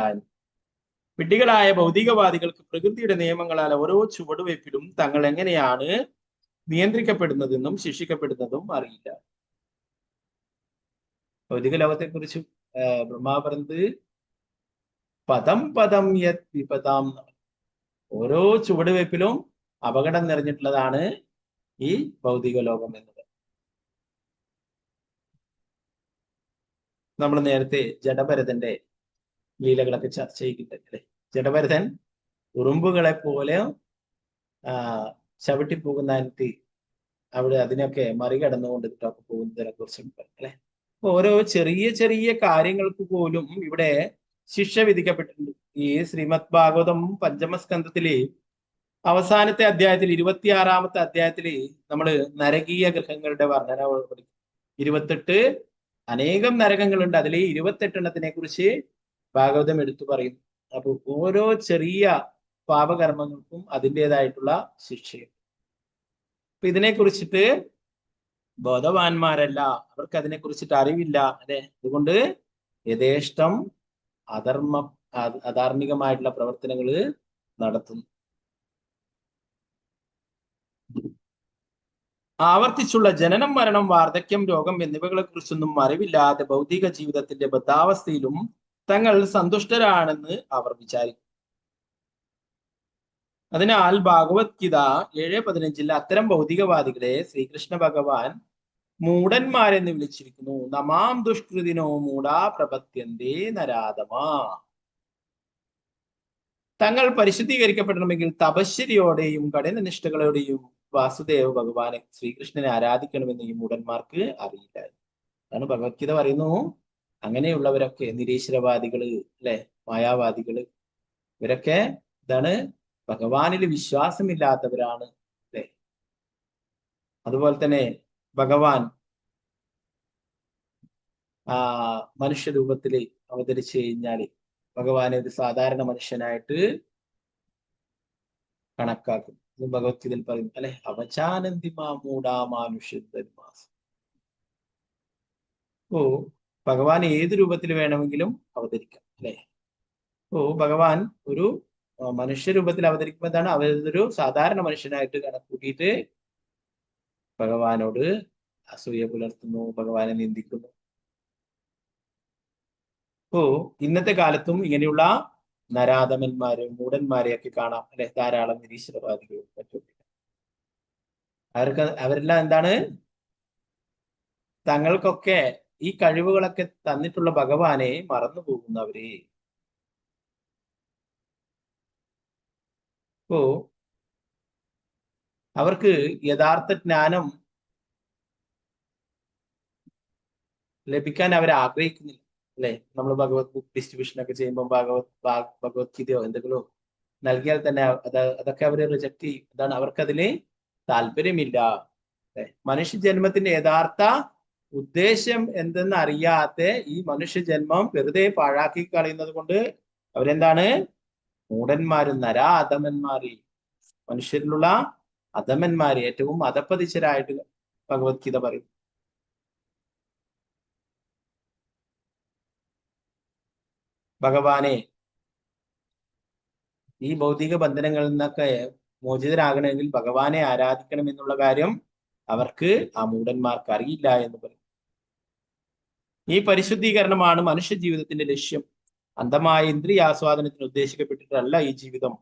വിഡ്ഢികളായ ഭൗതികവാദികൾക്ക് പ്രകൃതിയുടെ നിയമങ്ങളാൽ ഓരോ ചുവടുവയ്പ്പിലും തങ്ങൾ എങ്ങനെയാണ് നിയന്ത്രിക്കപ്പെടുന്നതെന്നും ശിക്ഷിക്കപ്പെടുന്നതും അറിയില്ല. ഭൗതിക ലോകത്തെ കുറിച്ച് ബ്രഹ്മാ പറഞ്ഞത് പദം പദം യത് വിപദാം. ഓരോ ചുവടുവയ്പ്പിലും അപകടം നിറഞ്ഞിട്ടുള്ളതാണ് ഈ ഭൗതിക ലോകം എന്നത്. നമ്മൾ നേരത്തെ ജഡഭരതന്റെ ലീലകളൊക്കെ ചർച്ച ചെയ്യുന്നുണ്ട് അല്ലെ. ജഡഭരതൻ ഉറുമ്പുകളെ പോലെ ചവിട്ടിപ്പോകുന്നതിന് അവിടെ അതിനൊക്കെ മറികടന്നുകൊണ്ടിട്ടൊക്കെ പോകുന്നതിനെ കുറിച്ചുണ്ട് അല്ലെ. ഓരോ ചെറിയ ചെറിയ കാര്യങ്ങൾക്ക് പോലും ഇവിടെ ശിക്ഷ വിധിക്കപ്പെട്ടിട്ടുണ്ട്. ഈ ശ്രീമദ് ഭാഗവതം പഞ്ചമസ്കന്ധത്തില് അവസാനത്തെ അധ്യായത്തിൽ 26-ാമത്തെ അധ്യായത്തില് നമ്മൾ നരകീയ ഗൃഹങ്ങളുടെ വർണ്ണന പഠിക്കും. 28 അനേകം നരകങ്ങളുണ്ട്. അതിൽ 28 കുറിച്ച് ഭാഗവതം എടുത്തു പറയും. അപ്പൊ ഓരോ ചെറിയ പാപകർമ്മങ്ങൾക്കും അതിൻ്റെതായിട്ടുള്ള ശിക്ഷയും. അപ്പൊ ഇതിനെ കുറിച്ചിട്ട് ബോധവാന്മാരല്ല, അവർക്ക് അതിനെ കുറിച്ചിട്ട് അറിവില്ല അല്ലെ. അതുകൊണ്ട് യഥേഷ്ടം അധാർമികമായിട്ടുള്ള പ്രവർത്തനങ്ങൾ നടത്തുന്നു. ആവർത്തിച്ചുള്ള ജനനം, മരണം, വാർദ്ധക്യം, രോഗം എന്നിവകളെ കുറിച്ചൊന്നും അറിവില്ലാതെ ഭൗതിക ജീവിതത്തിന്റെ ബദ്ധാവസ്ഥയിലും തങ്ങൾ സന്തുഷ്ടരാണെന്ന് അവർ വിചാരിക്കും. അതിനാൽ ഭാഗവത്ഗീത 7:15 അത്തരം ഭൗതികവാദികളെ ശ്രീകൃഷ്ണ ഭഗവാൻ മൂഢന്മാരെന്ന് വിളിച്ചിരിക്കുന്നു. നമാം ദുഷ്കൃതിനോ മൂഢാ പ്രപത്യന്തേ നരാധമാ. തങ്ങൾ പരിശുദ്ധീകരിക്കപ്പെടണമെങ്കിൽ തപശ്ശരിയോടെയും കഠിനനിഷ്ഠകളോടെയും വാസുദേവ ഭഗവാനെ ശ്രീകൃഷ്ണനെ ആരാധിക്കണമെന്ന് ഈ മൂഢന്മാർക്ക് അറിയില്ല. അതാണ് ഭഗവത്ഗീത പറയുന്നു. അങ്ങനെയുള്ളവരൊക്കെ നിരീശ്വരവാദികള് അല്ലെ, മായാവാദികള്, ഇവരൊക്കെ ഇതാണ് ഭഗവാനിൽ വിശ്വാസമില്ലാത്തവരാണ് അല്ലെ. അതുപോലെ തന്നെ ഭഗവാൻ മനുഷ്യരൂപത്തിൽ അവതരിച്ചു കഴിഞ്ഞാല് ഭഗവാനെ ഒരു സാധാരണ മനുഷ്യനായിട്ട് കണക്കാക്കും. ഭഗവത്ഗീതയിൽ പറയും അല്ലെ, അവചാനന്തിമാമൂഢാമാനുഷ്യന്മാസ്. ഓ ഭഗവാൻ ഏത് രൂപത്തിൽ വേണമെങ്കിലും അവതരിക്കാം അല്ലെ. ഓ ഭഗവാൻ ഒരു മനുഷ്യരൂപത്തിൽ അവതരിക്കുമ്പോൾ എന്താണ്, അവരൊരു സാധാരണ മനുഷ്യനായിട്ട് കണക്കൂട്ടിയിട്ട് ഭഗവാനോട് അസൂയ പുലർത്തുന്നു, ഭഗവാനെ നിന്ദിക്കുന്നു. ഓ ഇന്നത്തെ കാലത്തും ഇങ്ങനെയുള്ള നരാധമന്മാരും മൂഢന്മാരെയൊക്കെ കാണാം അല്ലെ. ധാരാളം നിരീശ്വരവാദികളും മറ്റും. അവരെല്ലാം എന്താണ്, തങ്ങൾക്കൊക്കെ ഈ കഴിവുകളൊക്കെ തന്നിട്ടുള്ള ഭഗവാനെ മറന്നു പോകുന്നവര്. അപ്പോ അവർക്ക് യഥാർത്ഥ ജ്ഞാനം ലഭിക്കാൻ അവർ ആഗ്രഹിക്കുന്നില്ല അല്ലെ. നമ്മൾ ഭഗവത് ബുക്ക് ഡിസ്ട്രിബ്യൂഷൻ ഒക്കെ ചെയ്യുമ്പോൾ ഭഗവത്ഗീതയോ എന്തെങ്കിലോ നൽകിയാൽ തന്നെ അതൊക്കെ അവർ റിജക്ട് ചെയ്യും. അതാണ്, അവർക്കതില് താല്പര്യമില്ല. മനുഷ്യ ജന്മത്തിന്റെ യഥാർത്ഥ ഉദ്ദേശം എന്തെന്ന് അറിയാത്ത ഈ മനുഷ്യ ജന്മം വെറുതെ പാഴാക്കി കളയുന്നത് കൊണ്ട് അവരെന്താണ്, മൂഢന്മാരും അധമന്മാര്, മനുഷ്യരിലുള്ള അധമന്മാര്, ഏറ്റവും അധപ്പതിച്ചരായിട്ട് ഭഗവത്ഗീത പറയും. ഭഗവാനെ ഈ ഭൗതിക ബന്ധനങ്ങളിൽ നിന്നൊക്കെ മോചിതരാകണമെങ്കിൽ ഭഗവാനെ ആരാധിക്കണം എന്നുള്ള കാര്യം അവർക്ക്, ആ മൂഢന്മാർക്ക് അറിയില്ല എന്ന് പറയും. ഈ പരിശുദ്ധീകരണമാണ് മനുഷ്യ ജീവിതത്തിന്റെ ലക്ഷ്യം. അന്ധമായ ഇന്ദ്രിയാസ്വാദനത്തിന് ഉദ്ദേശിക്കപ്പെട്ടിട്ടല്ല ഈ ജീവിതം.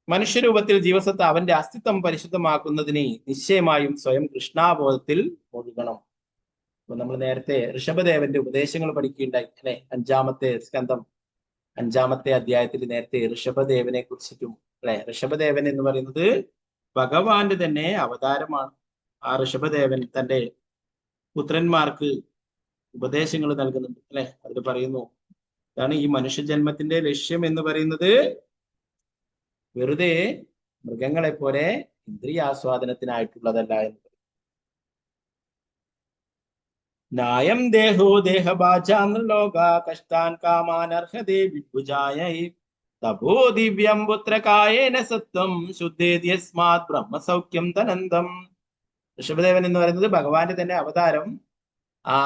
മനുഷ്യരൂപത്തിൽ ജീവസത്ത അവന്റെ അസ്തിത്വം പരിശുദ്ധമാക്കുന്നതിന് നിശ്ചയമായും സ്വയം കൃഷ്ണാബോധത്തിൽ മുഴുകണം. അപ്പൊ നമ്മൾ നേരത്തെ ഋഷഭദേവന്റെ ഉപദേശങ്ങൾ പഠിക്കുകയുണ്ടായി അല്ലെ. 5-ാമത്തെ സ്കന്ധം 5-ാമത്തെ അധ്യായത്തിൽ നേരത്തെ ഋഷഭദേവനെ കുറിച്ചിട്ടും അല്ലെ. ഋഷഭദേവൻ എന്ന് പറയുന്നത് ഭഗവാന്റെ തന്നെ അവതാരമാണ്. ആ ഋഷഭദേവൻ തന്റെ പുത്രന്മാർക്ക് ഉപദേശങ്ങൾ നൽകുന്നുണ്ട് അല്ലെ. അതിൽ പറയുന്നു, അതാണ് ഈ മനുഷ്യജന്മത്തിന്റെ ലക്ഷ്യം എന്ന് പറയുന്നത് വെറുതെ മൃഗങ്ങളെ പോലെ ഇന്ദ്രിയാസ്വാദനത്തിനായിട്ടുള്ളതല്ല എന്ന്. നായം ദേഹോ ദേഹഭാജാനൃലോക കഷ്ടാൻ കാമാനർഹതേ വിഭുജായ തപോ ദിവ്യം പുത്രകായേന സത്വം ശുദ്ധേദ്യസ്മാത് ബ്രഹ്മസൗഖ്യം തനന്തം. ഋഷഭദേവൻ എന്ന് പറയുന്നത് ഭഗവാന്റെ തന്നെ അവതാരം. ആ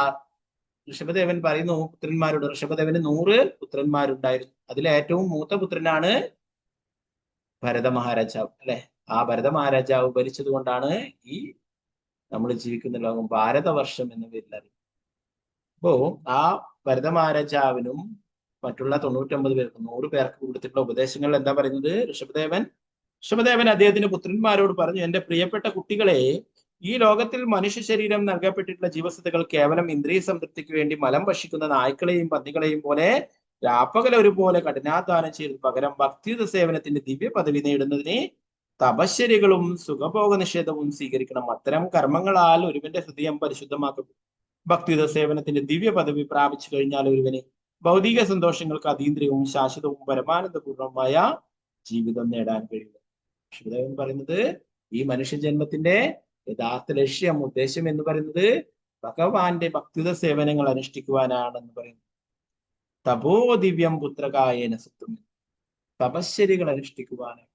ഋഷഭദേവൻ പറയുന്നു പുത്രന്മാരോട്, ഋഷഭദേവന് 100 പുത്രന്മാരുണ്ടായിരുന്നു. അതിലെ ഏറ്റവും മൂത്ത പുത്രനാണ് ഭരത മഹാരാജാവ് അല്ലെ. ആ ഭരത മഹാരാജാവ് ഭരിച്ചത് കൊണ്ടാണ് ഈ നമ്മൾ ജീവിക്കുന്ന ലോകം ഭാരതവർഷം എന്ന പേരിൽ അറിയും. അപ്പോ ആ ഭരത മഹാരാജാവിനും മറ്റുള്ള 99 പേർക്ക് 100 പേർക്ക് കൊടുത്തിട്ടുള്ള ഉപദേശങ്ങളിൽ എന്താ പറയുന്നത്? ഋഷഭദേവൻ അദ്ദേഹത്തിന്റെ പുത്രന്മാരോട് പറഞ്ഞു, എന്റെ പ്രിയപ്പെട്ട കുട്ടികളെ, ഈ ലോകത്തിൽ മനുഷ്യ ശരീരം നൽകപ്പെട്ടിട്ടുള്ള ജീവസത്തകൾ കേവലം ഇന്ദ്രിയ സംതൃപ്തിക്ക് വേണ്ടി മലം ഭക്ഷിക്കുന്ന നായ്ക്കളെയും പന്നികളെയും പോലെ രാപ്പകൽ ഒരുപോലെ കഠിനാധ്വാനം ചെയ്ത് പകരം ഭക്തിയുത സേവനത്തിന്റെ ദിവ്യ പദവി നേടുന്നതിന് തപശ്ചര്യകളും സുഖഭോഗ നിഷേധവും സ്വീകരിക്കണം. അത്തരം കർമ്മങ്ങളാൽ ഒരുവന്റെ ഹൃദയം പരിശുദ്ധമാക്കപ്പെടും. ഭക്തിയുത സേവനത്തിന്റെ ദിവ്യ പദവി പ്രാപിച്ചു കഴിഞ്ഞാൽ ഒരുവന് ഭൗതിക സന്തോഷങ്ങൾക്ക് അതീന്ദ്രിയവും ശാശ്വതവും പരമാനന്ദപൂർണവുമായ ജീവിതം നേടാൻ കഴിയും. ഋഷഭദേവൻ പറയുന്നത് ഈ മനുഷ്യജന്മത്തിന്റെ യഥാർത്ഥ ലക്ഷ്യം, ഉദ്ദേശം എന്ന് പറയുന്നത് ഭഗവാന്റെ ഭക്തിയുത സേവനങ്ങൾ അനുഷ്ഠിക്കുവാനാണെന്ന് പറയുന്നു. തപോ ദിവ്യം പുത്രകായേന സുത്തും, തപശ്ശരികൾ അനുഷ്ഠിക്കുവാനാണ്.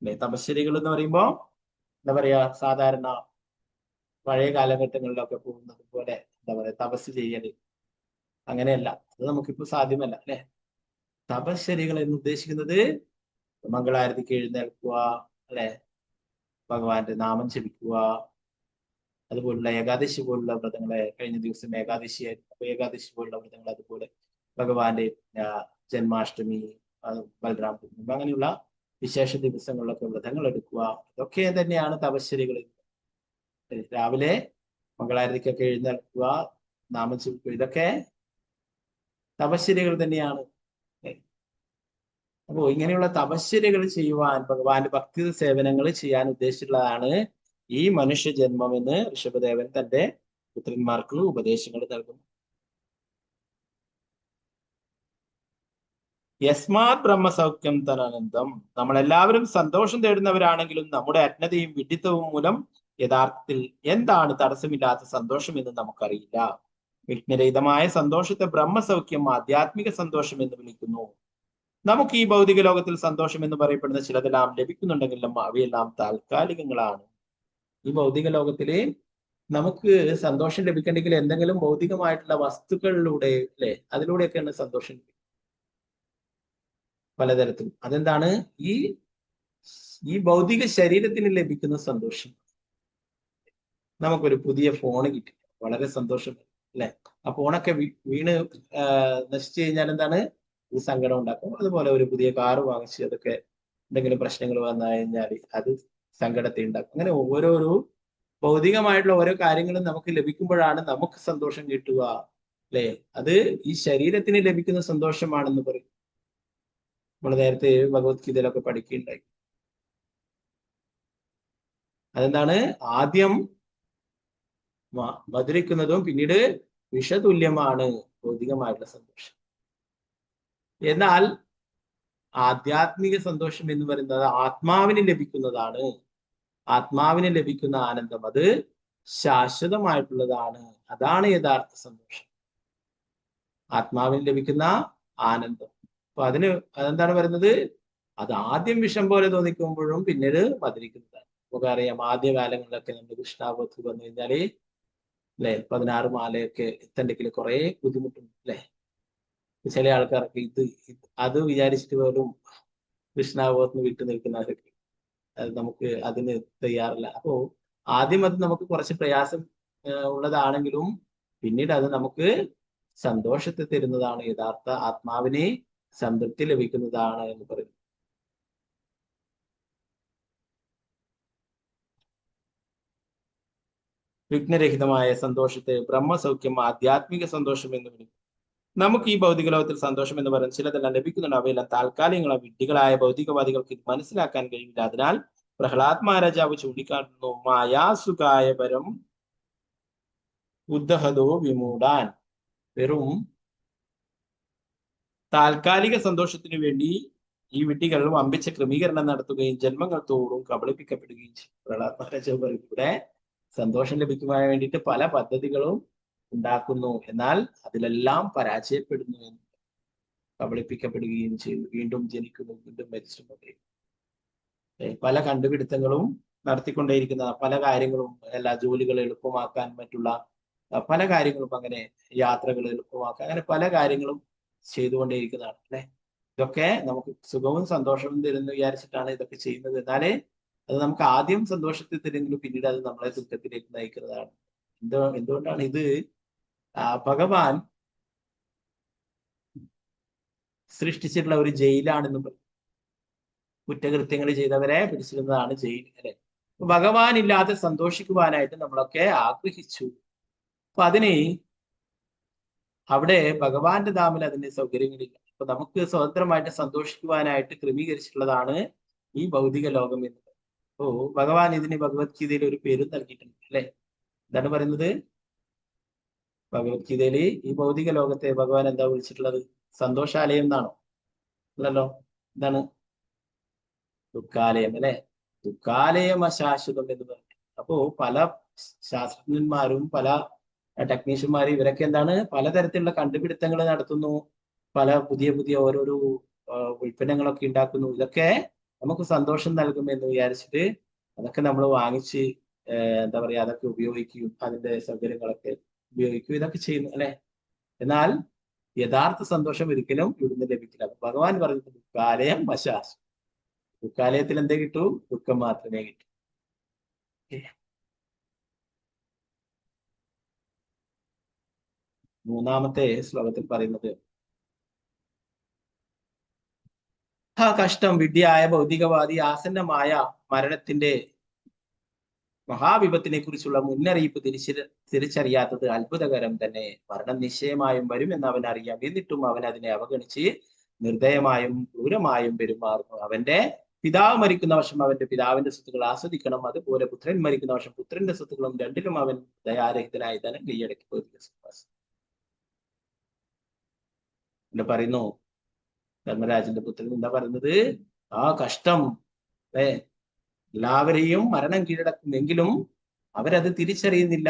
അല്ലെ, തപശ്ശരികൾ എന്ന് പറയുമ്പോ എന്താ പറയാ, സാധാരണ പഴയ കാലഘട്ടങ്ങളിലൊക്കെ പോകുന്നത് പോലെ എന്താ പറയാ, തപസ് ചെയ്യല്, അങ്ങനെയല്ല. അത് നമുക്കിപ്പോ സാധ്യമല്ല അല്ലെ. തപശ്ശരികൾ എന്ന് ഉദ്ദേശിക്കുന്നത് മംഗളാരതിക്ക് എഴുന്നേൽക്കുക, അല്ലെ, ഭഗവാന്റെ നാമം ജപിക്കുക, അതുപോലുള്ള ഏകാദശി പോലുള്ള വ്രതങ്ങളെ, കഴിഞ്ഞ ദിവസം ഏകാദശിയായിരുന്നു, അപ്പൊ ഏകാദശി പോലുള്ള വ്രതങ്ങൾ, അതുപോലെ ഭഗവാന്റെ ജന്മാഷ്ടമി, ബലറാം പൂർണിമ, അങ്ങനെയുള്ള വിശേഷ ദിവസങ്ങളിലൊക്കെ വ്രതങ്ങൾ എടുക്കുക. ഇതൊക്കെ തന്നെയാണ് തപശ്ശരികൾ. രാവിലെ മംഗളാരതിക്കൊക്കെ എഴുന്നേൽക്കുക, നാമം ജപിക്കുക, ഇതൊക്കെ തപശ്ശരികൾ തന്നെയാണ്. അപ്പോ ഇങ്ങനെയുള്ള തപശ്ചര്യകൾ ചെയ്യുവാൻ, ഭഗവാന്റെ ഭക്തി സേവനങ്ങൾ ചെയ്യാൻ ഉദ്ദേശിച്ചുള്ളതാണ് ഈ മനുഷ്യ ജന്മം എന്ന് ഋഷഭദേവൻ തന്റെ പുത്രന്മാർക്ക് ഉപദേശങ്ങൾ നൽകുന്നു. യസ്മാത് ബ്രഹ്മസൗഖ്യം തനനന്തം, നമ്മളെല്ലാവരും സന്തോഷം തേടുന്നവരാണെങ്കിലും നമ്മുടെ അജ്ഞതയും വിഡ്ഢിത്തവും മൂലം യഥാർത്ഥത്തിൽ എന്താണ് തടസ്സമില്ലാത്ത സന്തോഷം എന്ന് നമുക്കറിയില്ല. വിഘ്നരഹിതമായ സന്തോഷത്തെ ബ്രഹ്മസൗഖ്യം, ആധ്യാത്മിക സന്തോഷം എന്ന് വിളിക്കുന്നു. നമുക്ക് ഈ ഭൗതിക ലോകത്തിൽ സന്തോഷം എന്ന് പറയപ്പെടുന്ന ചിലതെല്ലാം ലഭിക്കുന്നുണ്ടെങ്കിലും അവയെല്ലാം താൽക്കാലികങ്ങളാണ്. ഈ ഭൗതിക ലോകത്തില് നമുക്ക് സന്തോഷം ലഭിക്കണമെങ്കിൽ എന്തെങ്കിലും ഭൗതികമായിട്ടുള്ള വസ്തുക്കളിലൂടെ, അല്ലെ, അതിലൂടെയൊക്കെയാണ് സന്തോഷം ലഭിക്കുന്നത് പലതരത്തിലും. അതെന്താണ്? ഈ ഭൗതിക ശരീരത്തിന് ലഭിക്കുന്ന സന്തോഷം. നമുക്കൊരു പുതിയ ഫോൺ കിട്ടി, വളരെ സന്തോഷം, അല്ലെ. ആ ഫോണൊക്കെ വീണ് നശിച്ചു കഴിഞ്ഞാൽ എന്താണ്? ഇത് സങ്കടം ഉണ്ടാക്കും. അതുപോലെ ഒരു പുതിയ കാറ് വാങ്ങിച്ച് അതൊക്കെ എന്തെങ്കിലും പ്രശ്നങ്ങൾ വന്നു കഴിഞ്ഞാൽ അത് സങ്കടത്തെ ഉണ്ടാക്കും. അങ്ങനെ ഓരോരോ ഭൗതികമായിട്ടുള്ള ഓരോ കാര്യങ്ങളും നമുക്ക് ലഭിക്കുമ്പോഴാണ് നമുക്ക് സന്തോഷം കിട്ടുക, അല്ലെ. അത് ഈ ശരീരത്തിന് ലഭിക്കുന്ന സന്തോഷമാണെന്ന് പറയും. നമ്മൾ നേരത്തെ ഭഗവത്ഗീതയിലൊക്കെ പഠിക്കുകയുണ്ടായി. അതെന്താണ്? ആദ്യം മധുരിക്കുന്നതും പിന്നീട് വിഷതുല്യമാണ് ഭൗതികമായിട്ടുള്ള സന്തോഷം. എന്നാൽ ആധ്യാത്മിക സന്തോഷം എന്ന് പറയുന്നത് ആത്മാവിന് ലഭിക്കുന്നതാണ്. ആത്മാവിന് ലഭിക്കുന്ന ആനന്ദം അത് ശാശ്വതമായിട്ടുള്ളതാണ്. അതാണ് യഥാർത്ഥ സന്തോഷം, ആത്മാവിന് ലഭിക്കുന്ന ആനന്ദം. അപ്പൊ അതെന്താണ് പറയുന്നത്? അത് ആദ്യം വിഷം പോലെ തോന്നിക്കുമ്പോഴും പിന്നീട് മധുരിക്കുന്നതാണ്. നമുക്കറിയാം, ആദ്യകാലങ്ങളിലൊക്കെ നമ്മൾ കൃഷ്ണാവധു വന്നു കഴിഞ്ഞാല്, അല്ലെ, 16 മാലയൊക്കെ എത്തണ്ടെങ്കിൽ കുറെ ബുദ്ധിമുട്ടുണ്ട്, അല്ലെ. ചില ആൾക്കാർക്ക് അത് വിചാരിച്ചിട്ട് പോലും കൃഷ്ണാവധത്തിന് വിട്ടു നിൽക്കുന്നവരൊക്കെ, അത് നമുക്ക് അതിന് തയ്യാറില്ല. അപ്പോ ആദ്യം അത് നമുക്ക് കുറച്ച് പ്രയാസം ഉള്ളതാണെങ്കിലും പിന്നീട് അത് നമുക്ക് സന്തോഷത്തെ തരുന്നതാണ്, യഥാർത്ഥ ആത്മാവിനെ സംതൃപ്തി ലഭിക്കുന്നതാണ് എന്ന് പറയുന്നു. വിഘ്നരഹിതമായ സന്തോഷത്തെ ബ്രഹ്മസൗഖ്യം, ആധ്യാത്മിക സന്തോഷം എന്ന് വിളിക്കും. നമുക്ക് ഈ ഭൗതിക ലോകത്തിൽ സന്തോഷം എന്ന് പറയുന്നത് ചിലതെല്ലാം ലഭിക്കുന്നുണ്ട്. അവയെല്ലാം താൽക്കാലികങ്ങളോ വിഡ്ഢികളായ ഭൗതികവാദികൾക്ക് ഇത് മനസ്സിലാക്കാൻ കഴിയില്ല. അതിനാൽ പ്രഹ്ലാദ് മഹാരാജാവ് ചൂണ്ടിക്കാട്ടുന്നു, മായാസുഖായ പരം ഉദ്ധഹതോ വിമൂഢാൻ. വെറും താൽക്കാലിക സന്തോഷത്തിനു വേണ്ടി ഈ വിഡ്ഢികൾ വമ്പിച്ച ക്രമീകരണം നടത്തുകയും ജന്മങ്ങൾ തോറും കബളിപ്പിക്കപ്പെടുകയും ചെയ്യും. പ്രഹ്ലാദ് മഹാരാജാവ് പറയും, ഇവിടെ സന്തോഷം ലഭിക്കുവാൻ വേണ്ടിയിട്ട് പല പദ്ധതികളും ഉണ്ടാക്കുന്നു, എന്നാൽ അതിലെല്ലാം പരാജയപ്പെടുന്നു എന്ന്, കബളിപ്പിക്കപ്പെടുകയും ചെയ്തു, വീണ്ടും ജനിക്കുന്നു, വീണ്ടും മരിച്ചുകൊണ്ടേ. പല കണ്ടുപിടുത്തങ്ങളും നടത്തിക്കൊണ്ടേയിരിക്കുന്ന പല കാര്യങ്ങളും, എല്ലാ ജോലികൾ എളുപ്പമാക്കാൻ മറ്റുള്ള പല കാര്യങ്ങളും, അങ്ങനെ യാത്രകൾ എളുപ്പമാക്കാൻ, അങ്ങനെ പല കാര്യങ്ങളും ചെയ്തുകൊണ്ടേയിരിക്കുന്നതാണ്, അല്ലെ. ഇതൊക്കെ നമുക്ക് സുഖവും സന്തോഷവും തരുന്നു വിചാരിച്ചിട്ടാണ് ഇതൊക്കെ ചെയ്യുന്നത്. എന്നാലേ അത് നമുക്ക് ആദ്യം സന്തോഷത്തിൽ തരുമെങ്കിലും പിന്നീട് അത് നമ്മളെ ദുഃഖത്തിലേക്ക് നയിക്കുന്നതാണ്. എന്തുകൊണ്ടാണ് ഇത്? ഭഗവാൻ സൃഷ്ടിച്ചിട്ടുള്ള ഒരു ജയിലാണെന്ന് പറയും. കുറ്റകൃത്യങ്ങൾ ചെയ്തവരെ പിടിച്ചിരുന്നതാണ് ജയിൽ, അല്ലെ? ഭഗവാൻ ഇല്ലാതെ സന്തോഷിക്കുവാനായിട്ട് നമ്മളൊക്കെ ആഗ്രഹിച്ചു. അപ്പൊ അതിന് അവിടെ ഭഗവാന്റെ ധാമിൽ അതിന്റെ സൗകര്യങ്ങളില്ല. അപ്പൊ നമുക്ക് സ്വതന്ത്രമായിട്ട് സന്തോഷിക്കുവാനായിട്ട് ക്രമീകരിച്ചിട്ടുള്ളതാണ് ഈ ഭൗതിക ലോകം എന്ന്. അപ്പോ ഭഗവാൻ ഇതിന് ഭഗവത്ഗീതയിൽ ഒരു പേരും നൽകിയിട്ടുണ്ട്, അല്ലെ? എന്താണ് പറയുന്നത്? ഭഗവത്ഗീതയിൽ ഈ ഭൗതിക ലോകത്തെ ഭഗവാൻ എന്താ വിളിച്ചിട്ടുള്ളത്? സന്തോഷാലയം എന്നാണോ? അല്ലല്ലോ. എന്താണ്? ദുഃഖാലയം, അല്ലെ? ദുഃഖാലയം അശാശ്വതം എന്ന് പറഞ്ഞു. അപ്പോ പല ശാസ്ത്രജ്ഞന്മാരും പല ടെക്നീഷ്യന്മാരും ഇവരൊക്കെ എന്താണ് പലതരത്തിലുള്ള കണ്ടുപിടുത്തങ്ങൾ നടത്തുന്നു, പല പുതിയ പുതിയ ഓരോരോ ഉൽപ്പന്നങ്ങളൊക്കെ ഉണ്ടാക്കുന്നു. ഇതൊക്കെ നമുക്ക് സന്തോഷം നൽകുമെന്ന് വിചാരിച്ചിട്ട് അതൊക്കെ നമ്മൾ വാങ്ങിച്ച് എന്താ പറയാ അതൊക്കെ ഉപയോഗിക്കുകയും അതിന്റെ സൗകര്യങ്ങളൊക്കെ ഉപയോഗിക്കുകയും ഇതൊക്കെ ചെയ്യുന്നു, അല്ലെ? എന്നാൽ യഥാർത്ഥ സന്തോഷം ഒരിക്കലും ഇവിടുന്ന് ലഭിക്കില്ല. ഭഗവാൻ പറഞ്ഞത് ദുഃഖാലയം അശാശ്വതം. ദുഃഖാലയത്തിൽ എന്തേ കിട്ടൂ? ദുഃഖം മാത്രമേ കിട്ടൂ. മൂന്നാമത്തെ ശ്ലോകത്തിൽ പറയുന്നത്, ആ കഷ്ടം വിഡ്ഢിയായ ഭൗതികവാദി ആസന്നമായ മരണത്തിന്റെ മഹാവിപത്തിനെ കുറിച്ചുള്ള മുന്നറിയിപ്പ് തിരിച്ചറിയാത്തത് അത്ഭുതകരം തന്നെ. മരണം നിശ്ചയമായും വരുമെന്ന് അവൻ അറിയാം, എന്നിട്ടും അവൻ അതിനെ അവഗണിച്ച് നിർദ്ദയമായും ക്രൂരമായും പെരുമാറുന്നു. അവന്റെ പിതാവ് മരിക്കുന്ന വർഷം അവന്റെ പിതാവിന്റെ സ്വത്തുക്കൾ ആസ്വദിക്കണം, അതുപോലെ പുത്രൻ മരിക്കുന്ന വർഷം പുത്രന്റെ സ്വത്തുക്കളും, രണ്ടിലും അവൻ ദയാരഹിതനായി തന്നെ കൈയടക്കി എന്ന് പറയുന്നു. ധർമ്മരാജന്റെ പുത്രൻ എന്താ പറയുന്നത്? ആ കഷ്ടം, എല്ലാവരെയും മരണം കീഴടക്കുമെങ്കിലും അവരത് തിരിച്ചറിയുന്നില്ല.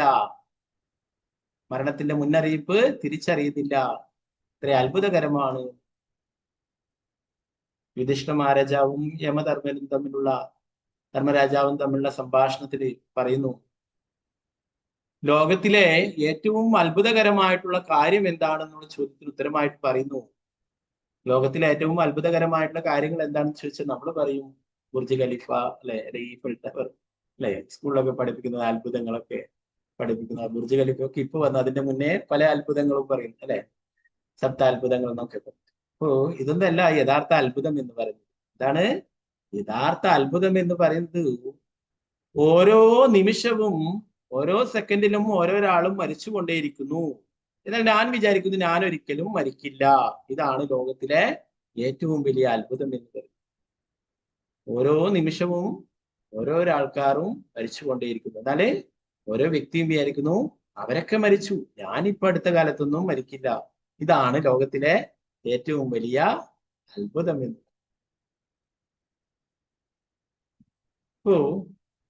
മരണത്തിന്റെ മുന്നറിയിപ്പ് തിരിച്ചറിയുന്നില്ല. ഇത്ര അത്ഭുതകരമാണ്. യുധിഷ്ഠിര മഹാരാജാവും ധർമ്മരാജാവും തമ്മിലുള്ള സംഭാഷണത്തിൽ പറയുന്നു, ലോകത്തിലെ ഏറ്റവും അത്ഭുതകരമായിട്ടുള്ള കാര്യം എന്താണെന്നുള്ള ചോദ്യത്തിന് ഉത്തരമായിട്ട് പറയുന്നു, ലോകത്തിലെ ഏറ്റവും അത്ഭുതകരമായിട്ടുള്ള കാര്യങ്ങൾ എന്താണെന്ന് ചോദിച്ചാൽ നമ്മൾ പറയും ബുർജ് ഖലീഫ, അല്ലെ? ഈഫൽ ടവർ, അല്ലെ? സ്കൂളിലൊക്കെ പഠിപ്പിക്കുന്ന അത്ഭുതങ്ങളൊക്കെ പഠിപ്പിക്കുന്ന ബുർജ് ഖലീഫ ഒക്കെ ഇപ്പൊ വന്ന് അതിന്റെ മുന്നേ പല അത്ഭുതങ്ങളും പറയും, അല്ലെ? സപ്താത്ഭുതങ്ങൾ എന്നൊക്കെ പറയും. അപ്പോ ഇതൊന്നല്ല യഥാർത്ഥ അത്ഭുതം എന്ന് പറയുന്നത്. എന്താണ് യഥാർത്ഥ അത്ഭുതം എന്ന് പറയുന്നത്? ഓരോ നിമിഷവും ഓരോ സെക്കൻഡിലും ഓരോരാളും മരിച്ചുകൊണ്ടേയിരിക്കുന്നു. എന്നാൽ ഞാൻ വിചാരിക്കുന്നു ഞാൻ ഒരിക്കലും മരിക്കില്ല. ഇതാണ് ലോകത്തിലെ ഏറ്റവും വലിയ അത്ഭുതം എന്ന് പറയുന്നത്. ഓരോ നിമിഷവും ഓരോരാൾക്കാരും മരിച്ചുകൊണ്ടേയിരിക്കുന്നു. എന്നാല് ഓരോ വ്യക്തിയും വിചാരിക്കുന്നു അവരൊക്കെ മരിച്ചു, ഞാനിപ്പോ അടുത്ത കാലത്തൊന്നും മരിക്കില്ല. ഇതാണ് ലോകത്തിലെ ഏറ്റവും വലിയ അത്ഭുതം എന്ന്. അപ്പോ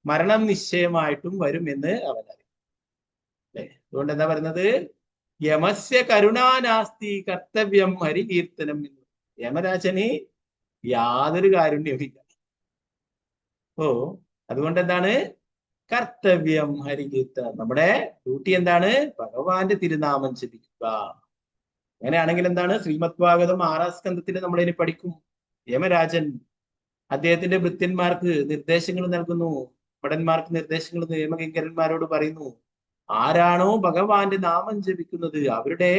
മരണം നിശ്ചയമായിട്ടും വരുമെന്ന് അവനറിയാം, അല്ലെ? അതുകൊണ്ട് എന്താ പറയുന്നത്? യമസ്യ കരുണാനാസ്തി കർത്തവ്യം ഹരികീർത്തനം എന്ന്. യമരാജന് യാതൊരു കാരുണ്യവുമില്ല. ഓ അതുകൊണ്ട് എന്താണ് കർത്തവ്യം ഹരികീർത്തനം? നമ്മുടെ ഡ്യൂട്ടി എന്താണ്? ഭഗവാന്റെ തിരുനാമം ജപിക്കുക. അങ്ങനെയാണെങ്കിൽ എന്താണ്? ശ്രീമദ് ഭാഗവതം 6ാം സ്കന്ധത്തിൽ നമ്മൾ ഇനി പഠിക്കും. യമരാജൻ അദ്ദേഹത്തിന്റെ ഭൃത്യന്മാർക്ക് നിർദ്ദേശങ്ങൾ നൽകുന്നു, ഭടന്മാർക്ക് നിർദ്ദേശങ്ങൾ നിയമകിങ്കരന്മാരോട് പറയുന്നു, ആരാണോ ഭഗവാന്റെ നാമം ജപിക്കുന്നത് അവരുടെ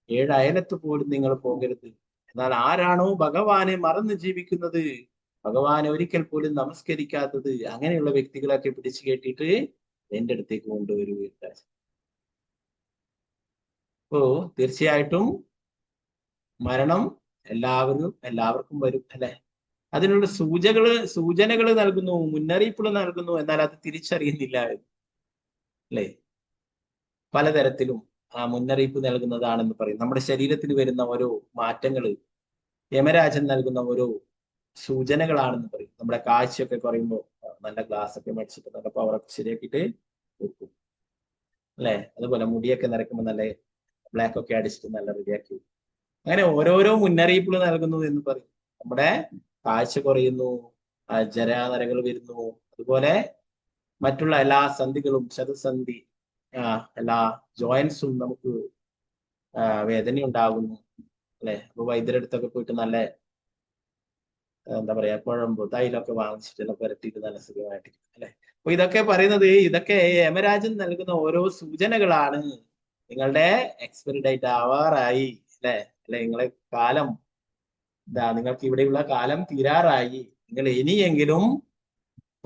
7 അയലത്ത് പോലും നിങ്ങൾ പോകരുത്. എന്നാൽ ആരാണോ ഭഗവാനെ മറന്ന് ജീവിക്കുന്നത്, ഭഗവാനെ ഒരിക്കൽ പോലും നമസ്കരിക്കാത്തത്, അങ്ങനെയുള്ള വ്യക്തികളൊക്കെ പിടിച്ചു കെട്ടിയിട്ട് എന്റെ അടുത്തേക്ക് കൊണ്ടുവരികയില്ല. അപ്പോ തീർച്ചയായിട്ടും മരണം എല്ലാവർക്കും വരും, അല്ലെ? അതിനുള്ള സൂചനകൾ നൽകുന്നു, മുന്നറിയിപ്പുകൾ നൽകുന്നു. എന്നാൽ അത് തിരിച്ചറിയുന്നില്ല, അല്ലെ? പലതരത്തിലും ആ മുന്നറിയിപ്പ് നൽകുന്നതാണെന്ന് പറയും. നമ്മുടെ ശരീരത്തിൽ വരുന്ന ഓരോ മാറ്റങ്ങള് യമരാജൻ നൽകുന്ന ഓരോ സൂചനകളാണെന്ന് പറയും. നമ്മുടെ കാഴ്ചയൊക്കെ കുറയുമ്പോൾ നല്ല ഗ്ലാസ് ഒക്കെ മേടിച്ചിട്ട് നല്ല പവറൊക്കെ ശരിയാക്കിയിട്ട് വെക്കും, അല്ലെ? അതുപോലെ മുടിയൊക്കെ നരക്കുമ്പോൾ നല്ല ബ്ലാക്ക് ഒക്കെ അടിച്ചിട്ട് നല്ല റെഡിയാക്കി വെക്കും. അങ്ങനെ ഓരോരോ മുന്നറിയിപ്പുകൾ നൽകുന്നു എന്ന് പറയും. നമ്മുടെ കാഴ്ച കുറയുന്നു, ജരാനരകൾ വരുന്നു, അതുപോലെ മറ്റുള്ള എല്ലാ സന്ധികളും ശതസന്ധി എല്ലാ ജോയിന്റ്സും നമുക്ക് വേദന ഉണ്ടാകുന്നു, അല്ലെ? അപ്പൊ വൈദ്യരടുത്തൊക്കെ പോയിട്ട് നല്ല എന്താ പറയാ കുഴമ്പ് തൈലൊക്കെ വാങ്ങിച്ചിട്ട് പുരട്ടിയിട്ട് നല്ല സുഖമായിട്ടിരിക്കും, അല്ലെ? അപ്പൊ ഇതൊക്കെ പറയുന്നത് ഇതൊക്കെ യമരാജൻ നൽകുന്ന ഓരോ സൂചനകളാണ്. നിങ്ങളുടെ എക്സ്പയറി ഡേറ്റ് ആവാറായി, അല്ലെ? നിങ്ങളെ കാലം നിങ്ങൾക്ക് ഇവിടെയുള്ള കാലം തീരാറായി, നിങ്ങൾ ഇനിയെങ്കിലും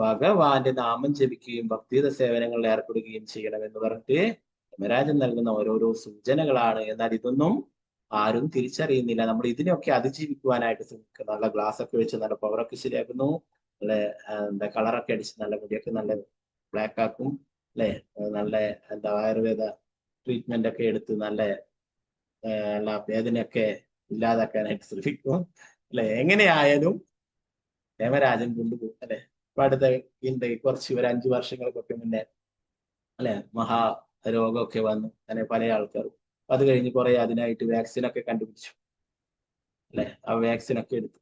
ഭഗവാന്റെ നാമം ജപിക്കുകയും ഭക്തിയുത സേവനങ്ങളിൽ ഏർപ്പെടുകയും ചെയ്യണമെന്ന് പറഞ്ഞിട്ട് യമരാജൻ നൽകുന്ന ഓരോരോ സൂചനകളാണ്. എന്നാൽ ഇതൊന്നും ആരും തിരിച്ചറിയുന്നില്ല. നമ്മൾ ഇതിനൊക്കെ അതിജീവിക്കുവാനായിട്ട് ശ്രമിക്കുക. നല്ല ഗ്ലാസ് ഒക്കെ വെച്ച് നല്ല പവറൊക്കെ ശരിയാക്കുന്നു, നല്ല എന്താ കളറൊക്കെ അടിച്ച് നല്ല മുടിയൊക്കെ നല്ല ബ്ലാക്ക് ആക്കും, അല്ലെ? നല്ല എന്താ ആയുർവേദ ട്രീറ്റ്മെന്റ് ഒക്കെ എടുത്ത് നല്ല എല്ലാ വേദനയൊക്കെ ഇല്ലാതാക്കാനായിട്ട് ശ്രമിക്കും, അല്ലെ? എങ്ങനെയായാലും ദേവരാജൻ കൊണ്ടുപോകും, അല്ലെ? ഇപ്പൊ അടുത്ത കുറച്ച് ഒരു 5 വർഷങ്ങൾക്കൊക്കെ മുന്നേ, അല്ലെ, മഹാരോഗമൊക്കെ വന്നു അങ്ങനെ പല ആൾക്കാരും. അത് കഴിഞ്ഞ് കുറെ അതിനായിട്ട് വാക്സിനൊക്കെ കണ്ടുപിടിച്ചു, അല്ലെ? ആ വാക്സിനൊക്കെ എടുത്തു.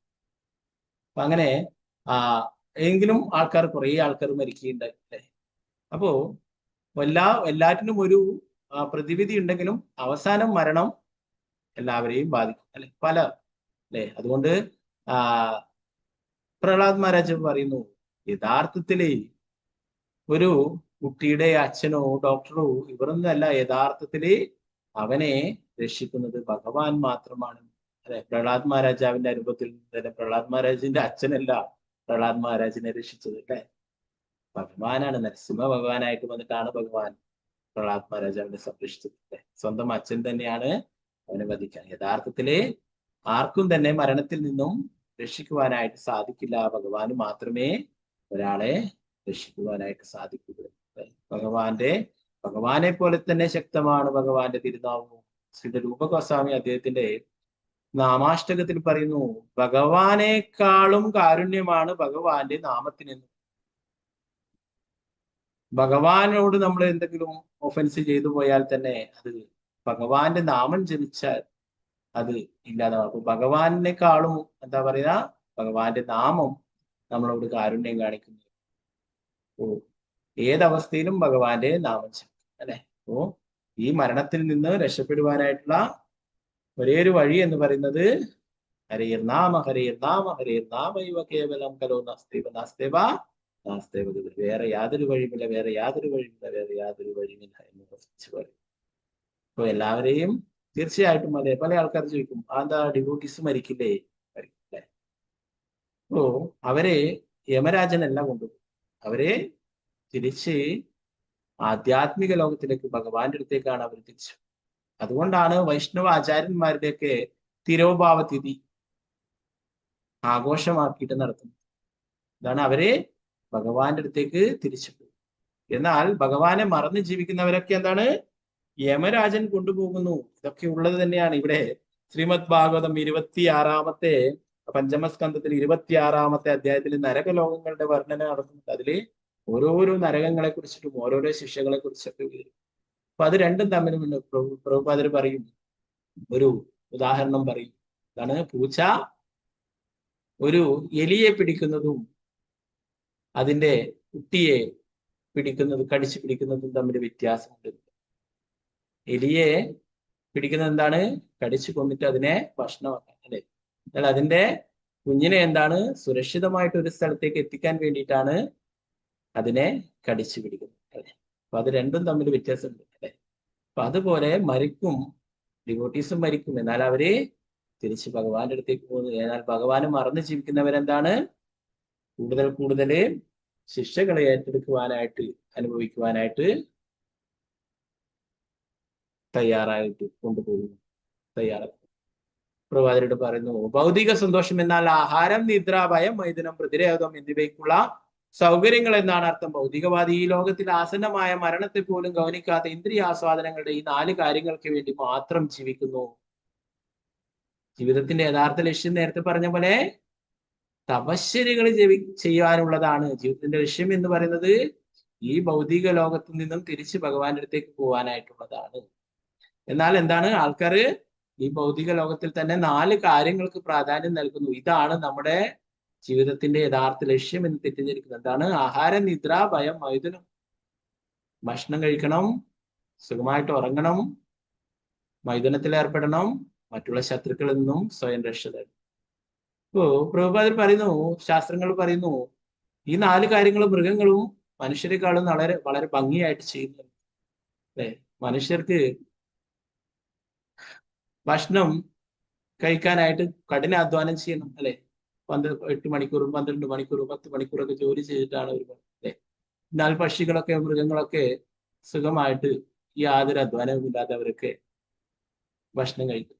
അപ്പൊ അങ്ങനെ എങ്കിലും കുറെ ആൾക്കാർ മരിക്കുകയുണ്ടായി, അല്ലെ? അപ്പോ എല്ലാറ്റിനും ഒരു പ്രതിവിധി ഉണ്ടെങ്കിലും അവസാനം മരണം എല്ലാവരെയും ബാധിക്കും, അല്ലെ? അല്ലെ? അതുകൊണ്ട് പ്രഹ്ലാദ് മഹാരാജ് പറയുന്നു, യഥാർത്ഥത്തില് ഒരു കുട്ടിയുടെ അച്ഛനോ ഡോക്ടറോ ഇവരൊന്നല്ല, യഥാർത്ഥത്തില് അവനെ രക്ഷിക്കുന്നത് ഭഗവാൻ മാത്രമാണ്, അല്ലെ? പ്രഹ്ലാദ് മഹാരാജാവിന്റെ അനുഭവത്തിൽ തന്നെ പ്രഹ്ലാദ് മഹാരാജിന്റെ അച്ഛനല്ല പ്രഹ്ലാദ് മഹാരാജിനെ രക്ഷിച്ചത്, അല്ലെ? ഭഗവാനാണ്. നരസിംഹ ഭഗവാനായിട്ട് വന്നിട്ടാണ് ഭഗവാൻ പ്രഹ്ലാദ് മഹാരാജാവിനെ സംരക്ഷിച്ചത്, അല്ലെ? സ്വന്തം അച്ഛൻ തന്നെയാണ് അവനെ വധിക്കാൻ. യഥാർത്ഥത്തില് ആർക്കും തന്നെ മരണത്തിൽ നിന്നും രക്ഷിക്കുവാനായിട്ട് സാധിക്കില്ല. ഭഗവാന് മാത്രമേ ഒരാളെ രക്ഷിക്കുവാനായിട്ട് സാധിക്കുകയുള്ളൂ. ഭഗവാനെ പോലെ തന്നെ ശക്തമാണ് ഭഗവാന്റെ തിരുനാമവും. ശ്രീ രൂപഗോസ്വാമി അദ്ദേഹത്തിന്റെ നാമാഷ്ടകത്തിൽ പറയുന്നു, ഭഗവാനേക്കാളും കാരുണ്യമാണ് ഭഗവാന്റെ നാമത്തിനെന്ന്. ഭഗവാനോട് നമ്മൾ എന്തെങ്കിലും ഒഫൻസ് ചെയ്തു പോയാൽ തന്നെ അത് ഭഗവാന്റെ നാമം ജപിച്ചാൽ അത് ഇല്ലാതാവും. അപ്പൊ ഭഗവാനേക്കാളും എന്താ പറയുക, ഭഗവാന്റെ നാമം നമ്മളോട് കാരുണ്യം കാണിക്കുന്നു. ഓ, ഏതവസ്ഥയിലും ഭഗവാന്റെ നാമം ജപിക്കും, അല്ലെ? ഓ, ഈ മരണത്തിൽ നിന്ന് രക്ഷപ്പെടുവാനായിട്ടുള്ള ഒരേ ഒരു വഴി എന്ന് പറയുന്നത് ഹരേർ നാമ ഹരേർ നാമ ഹരേർ നാമ ഇവ കേവലം കലോ നാസ്തേവ നാസ്തേവ നാസ്തേവ. വേറെ യാതൊരു വഴിയുമില്ല, വേറെ യാതൊരു വഴിയില്ല, വേറെ യാതൊരു വഴിയുമില്ല എന്ന് ഉറപ്പിച്ച് പറയും. അപ്പൊ എല്ലാവരെയും തീർച്ചയായിട്ടും അല്ലെ, പല ആൾക്കാർ ചോദിക്കും, എന്താ ഡിവോട്ടീസ് മരിക്കില്ലേ? മരിക്കില്ലേ? അപ്പോ അവരെ യമരാജനല്ല കൊണ്ടുപോകും, അവരെ തിരിച്ച് ആധ്യാത്മിക ലോകത്തിലേക്ക് ഭഗവാന്റെ അടുത്തേക്കാണ് അവർ തിരിച്ചു. അതുകൊണ്ടാണ് വൈഷ്ണവ ആചാര്യന്മാരുടെയൊക്കെ തിരോഭാവ തിഥി ആഘോഷമാക്കിയിട്ട് നടത്തുന്നത്. ഇതാണ് അവരെ ഭഗവാന്റെ അടുത്തേക്ക് തിരിച്ചു പോകും. എന്നാൽ ഭഗവാനെ മറന്ന് ജീവിക്കുന്നവരൊക്കെ എന്താണ്, യമരാജൻ കൊണ്ടുപോകുന്നു. ഇതൊക്കെ ഉള്ളത് തന്നെയാണ്. ഇവിടെ ശ്രീമദ് ഭാഗവതം 26-ാമത്തെ പഞ്ചമസ്കന്ധത്തിൽ 26-ാമത്തെ അധ്യായത്തിൽ നരകലോകങ്ങളുടെ വർണ്ണന നടത്തുന്നുണ്ട്. അതില് ഓരോരോ നരകങ്ങളെ കുറിച്ചിട്ടും ഓരോരോ ശിക്ഷകളെ കുറിച്ചൊക്കെ വരും. അപ്പൊ അത് രണ്ടും തമ്മിലുമുണ്ട്. പ്രഭുപാദർ പറയും, ഒരു ഉദാഹരണം പറയും, അതാണ് പൂച്ച ഒരു എലിയെ പിടിക്കുന്നതും അതിന്റെ കുട്ടിയെ കടിച്ചു പിടിക്കുന്നതും തമ്മിൽ വ്യത്യാസമുണ്ട്. എലിയെ പിടിക്കുന്നത് എന്താണ്, കടിച്ചു കൊന്നിട്ട് അതിനെ ഭക്ഷണമാക്കാൻ, അല്ലെ? എന്നാൽ അതിന്റെ കുഞ്ഞിനെ എന്താണ്, സുരക്ഷിതമായിട്ട് ഒരു സ്ഥലത്തേക്ക് എത്തിക്കാൻ വേണ്ടിയിട്ടാണ് അതിനെ കടിച്ചു പിടിക്കുന്നത്, അല്ലെ? അപ്പൊ അത് രണ്ടും തമ്മിൽ വ്യത്യാസമുണ്ട്, അല്ലെ? അപ്പൊ അതുപോലെ മരിക്കും, ഡിവോട്ടീസും മരിക്കും, എന്നാൽ അവര് തിരിച്ച് ഭഗവാന്റെ അടുത്തേക്ക് പോകുന്നു. എന്നാൽ ഭഗവാനെ മറന്ന് ജീവിക്കുന്നവരെന്താണ്, കൂടുതൽ ശിക്ഷകളെ ഏറ്റെടുക്കുവാനായിട്ട് അനുഭവിക്കുവാനായിട്ട് തയ്യാറായിട്ട് കൊണ്ടുപോകുന്നു, തയ്യാറാക്കും. പ്രവാചകരോട് പറയുന്നു, ഭൗതിക സന്തോഷം എന്നാൽ ആഹാരം, നിദ്ര, ഭയം, മൈഥുനം, പ്രതിരോധം എന്നിവയ്ക്കുള്ള സൗകര്യങ്ങൾ എന്നാണ് അർത്ഥം. ഭൗതികവാദി ഈ ലോകത്തിൽ ആസന്നമായ മരണത്തെ പോലും ഗൗനിക്കാത്ത ഇന്ദ്രിയാസ്വാദനങ്ങളുടെ ഈ 4 കാര്യങ്ങൾക്ക് വേണ്ടി മാത്രം ജീവിക്കുന്നു. ജീവിതത്തിന്റെ യഥാർത്ഥ ലക്ഷ്യം നേരത്തെ പറഞ്ഞ പോലെ തപശ്ചര്യകൾ ചെയ്യാനുള്ളതാണ്. ജീവിതത്തിന്റെ ലക്ഷ്യം എന്ന് പറയുന്നത് ഈ ഭൗതിക ലോകത്തിൽ നിന്നും തിരിച്ച് ഭഗവാന്റെ അടുത്തേക്ക് പോകാനായിട്ടുള്ളതാണ്. എന്നാൽ എന്താണ്, ആൾക്കാർ ഈ ഭൗതിക ലോകത്തിൽ തന്നെ 4 കാര്യങ്ങൾക്ക് പ്രാധാന്യം നൽകുന്നു. ഇതാണ് നമ്മുടെ ജീവിതത്തിന്റെ യഥാർത്ഥ ലക്ഷ്യം എന്ന് തെറ്റിദ്ധരിക്കുന്നത്. എന്താണ്? ആഹാരം, നിദ്ര, ഭയം, മൈഥുനം. ഭക്ഷണം കഴിക്കണം, സുഖമായിട്ട് ഉറങ്ങണം, മൈഥുനത്തിൽ ഏർപ്പെടണം, മറ്റുള്ള ശത്രുക്കളിൽ നിന്നും സ്വയം രക്ഷ തേടണം. ഇപ്പോ പ്രഭുപാദർ പറയുന്നു, ശാസ്ത്രങ്ങൾ പറയുന്നു, ഈ 4 കാര്യങ്ങൾ മൃഗങ്ങളും മനുഷ്യരെക്കാളും വളരെ ഭംഗിയായിട്ട് ചെയ്യുന്നു, അല്ലെ? മനുഷ്യർക്ക് ഭക്ഷണം കഴിക്കാനായിട്ട് കഠിനാധ്വാനം ചെയ്യണം അല്ലെ. 8 മണിക്കൂറും 12 മണിക്കൂറും 10 മണിക്കൂറൊക്കെ ജോലി ചെയ്തിട്ടാണ് ഒരു അല്ലെ. എന്നാൽ പക്ഷികളൊക്കെ മൃഗങ്ങളൊക്കെ സുഖമായിട്ട് യാതൊരു അധ്വാനവും ഇല്ലാതെ അവരൊക്കെ ഭക്ഷണം കഴിക്കും.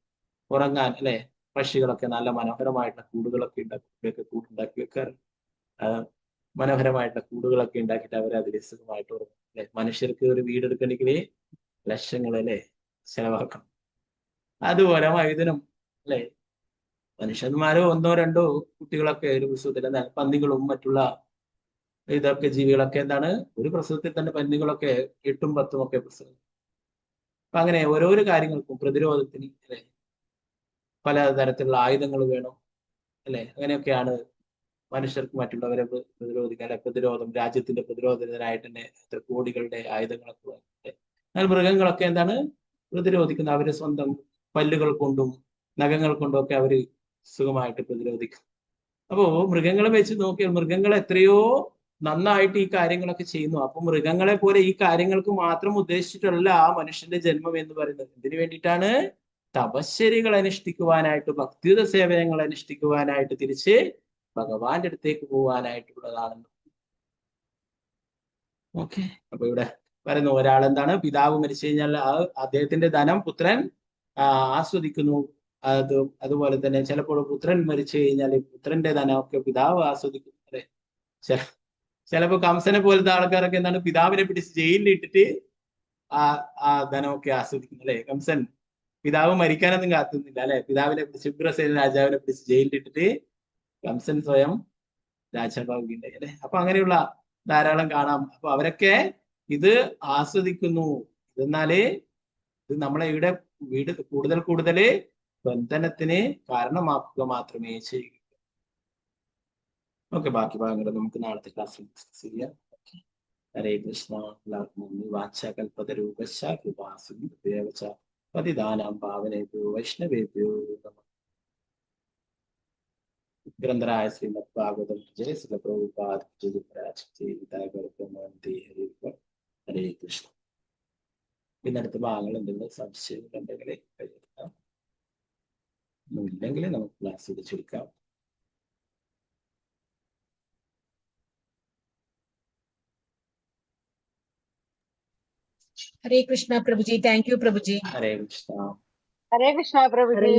ഉറങ്ങാൻ അല്ലെ പക്ഷികളൊക്കെ നല്ല മനോഹരമായിട്ടുള്ള കൂടുകളൊക്കെ കൂടുണ്ടാക്കി വെക്കാറുണ്ട്. മനോഹരമായിട്ടുള്ള കൂടുകളൊക്കെ ഉണ്ടാക്കിയിട്ട് അവർ അതിൽ സുഖമായിട്ട് ഉറങ്ങും അല്ലെ. മനുഷ്യർക്ക് ഒരു വീടെടുക്കണമെങ്കിൽ ലക്ഷങ്ങൾ അല്ലെ ചെലവാക്കണം. അതുപോലെ മൈതനും അല്ലെ മനുഷ്യന്മാരോ 1-2 കുട്ടികളൊക്കെ ഒരു പ്രസവത്തിൽ പന്നികളും മറ്റുള്ള ഇതൊക്കെ ജീവികളൊക്കെ എന്താണ് ഒരു പ്രസവത്തിൽ തന്നെ പന്നികളൊക്കെ 8ഉം 10ഉം ഒക്കെ പ്രസവം. അപ്പൊ അങ്ങനെ ഓരോരോ കാര്യങ്ങൾക്കും പ്രതിരോധത്തിന് അല്ലെ പലതരത്തിലുള്ള ആയുധങ്ങൾ വേണം അല്ലെ. അങ്ങനെയൊക്കെയാണ് മനുഷ്യർക്ക് മറ്റുള്ളവരെ പ്രതിരോധിക്കാൻ അല്ലെ. പ്രതിരോധം രാജ്യത്തിന്റെ പ്രതിരോധത്തിനായിട്ട് തന്നെ എത്ര കോടികളുടെ ആയുധങ്ങളൊക്കെ വേണം. എന്നാൽ മൃഗങ്ങളൊക്കെ എന്താണ് പ്രതിരോധിക്കുന്നത് അവര് സ്വന്തം പല്ലുകൾ കൊണ്ടും നഖങ്ങൾ കൊണ്ടും ഒക്കെ അവര് സുഖമായിട്ട് പ്രതിരോധിക്കും. അപ്പോ മൃഗങ്ങളെ വെച്ച് നോക്കിയാൽ മൃഗങ്ങൾ എത്രയോ നന്നായിട്ട് ഈ കാര്യങ്ങളൊക്കെ ചെയ്യുന്നു. അപ്പൊ മൃഗങ്ങളെ പോലെ ഈ കാര്യങ്ങൾക്ക് മാത്രം ഉദ്ദേശിച്ചിട്ടല്ല മനുഷ്യന്റെ ജന്മം എന്ന് പറയുന്നത്. ഇതിനു വേണ്ടിയിട്ടാണ് തപശ്ചര്യകൾ അനുഷ്ഠിക്കുവാനായിട്ട് ഭക്തിയുത സേവനങ്ങൾ അനുഷ്ഠിക്കുവാനായിട്ട് തിരിച്ച് ഭഗവാന്റെ അടുത്തേക്ക് പോവാനായിട്ടുള്ളതാണെന്ന്. ഓക്കെ. അപ്പൊ ഇവിടെ പറയുന്നു ഒരാളെന്താണ് പിതാവ് മരിച്ചു കഴിഞ്ഞാൽ അദ്ദേഹത്തിന്റെ ധനം പുത്രൻ ആസ്വദിക്കുന്നു. അതുപോലെ തന്നെ ചിലപ്പോൾ പുത്രൻ മരിച്ചു കഴിഞ്ഞാൽ പുത്രന്റെ ധനമൊക്കെ പിതാവ് ആസ്വദിക്കുന്നു അല്ലെ. ചിലപ്പോ കംസനെ പോലത്തെ ആൾക്കാരൊക്കെ എന്താണ് പിതാവിനെ പിടിച്ച് ജയിലിൽ ഇട്ടിട്ട് ആ ധനമൊക്കെ ആസ്വദിക്കുന്നു അല്ലെ. കംസൻ പിതാവ് മരിക്കാനൊന്നും കാത്തുന്നില്ല അല്ലെ. പിതാവിനെ പിടിച്ച് ഉഗ്രസേന രാജാവിനെ പിടിച്ച് ജയിലിൽ ഇട്ടിട്ട് കംസൻ സ്വയം രാജാവാകുകയുണ്ടായി അല്ലെ. അപ്പൊ അങ്ങനെയുള്ള ധാരാളം കാണാം. അപ്പൊ അവരൊക്കെ ഇത് ആസ്വദിക്കുന്നു. എന്നാല് ഇത് നമ്മളെ വീട് കൂടുതൽ ബന്ധനത്തിന് കാരണമാക്കുക മാത്രമേ ചെയ്യുക. ഓക്കെ. ബാക്കി ഭാഗങ്ങൾ നമുക്ക് നാളത്തെ ക്ലാസ്സിൽ ഡിസ്കസ് ചെയ്യാം. ഹരേ കൃഷ്ണ. എല്ലാവർക്കും നന്ദി. വാച്ഛാകൽപതരൂപശ്ച കൃപാസിന്ധുഭ്യവച പതിതാനാം പാവനേഭ്യോ വൈഷ്ണവേഭ്യോ നമഃ. ഗ്രന്ഥരായ ശ്രീമദ് ഭാഗവതം ജയ ശ്രീല പ്രഭുപാദ് ഹരേ കൃഷ്ണ. പിന്നെ അടുത്ത ഭാഗങ്ങൾ എന്തെങ്കിലും സംശയങ്ങൾ ഉണ്ടെങ്കിൽ കഴിയാം. ഒന്നുമില്ലെങ്കിൽ നമുക്ക് ക്ലാസ് ചെയ്ത് ചുരുക്കാം. ഹരേ കൃഷ്ണ പ്രഭുജി. Thank you Prabhuji. ഹരേ കൃഷ്ണ. ഹരേ കൃഷ്ണ പ്രഭുജി.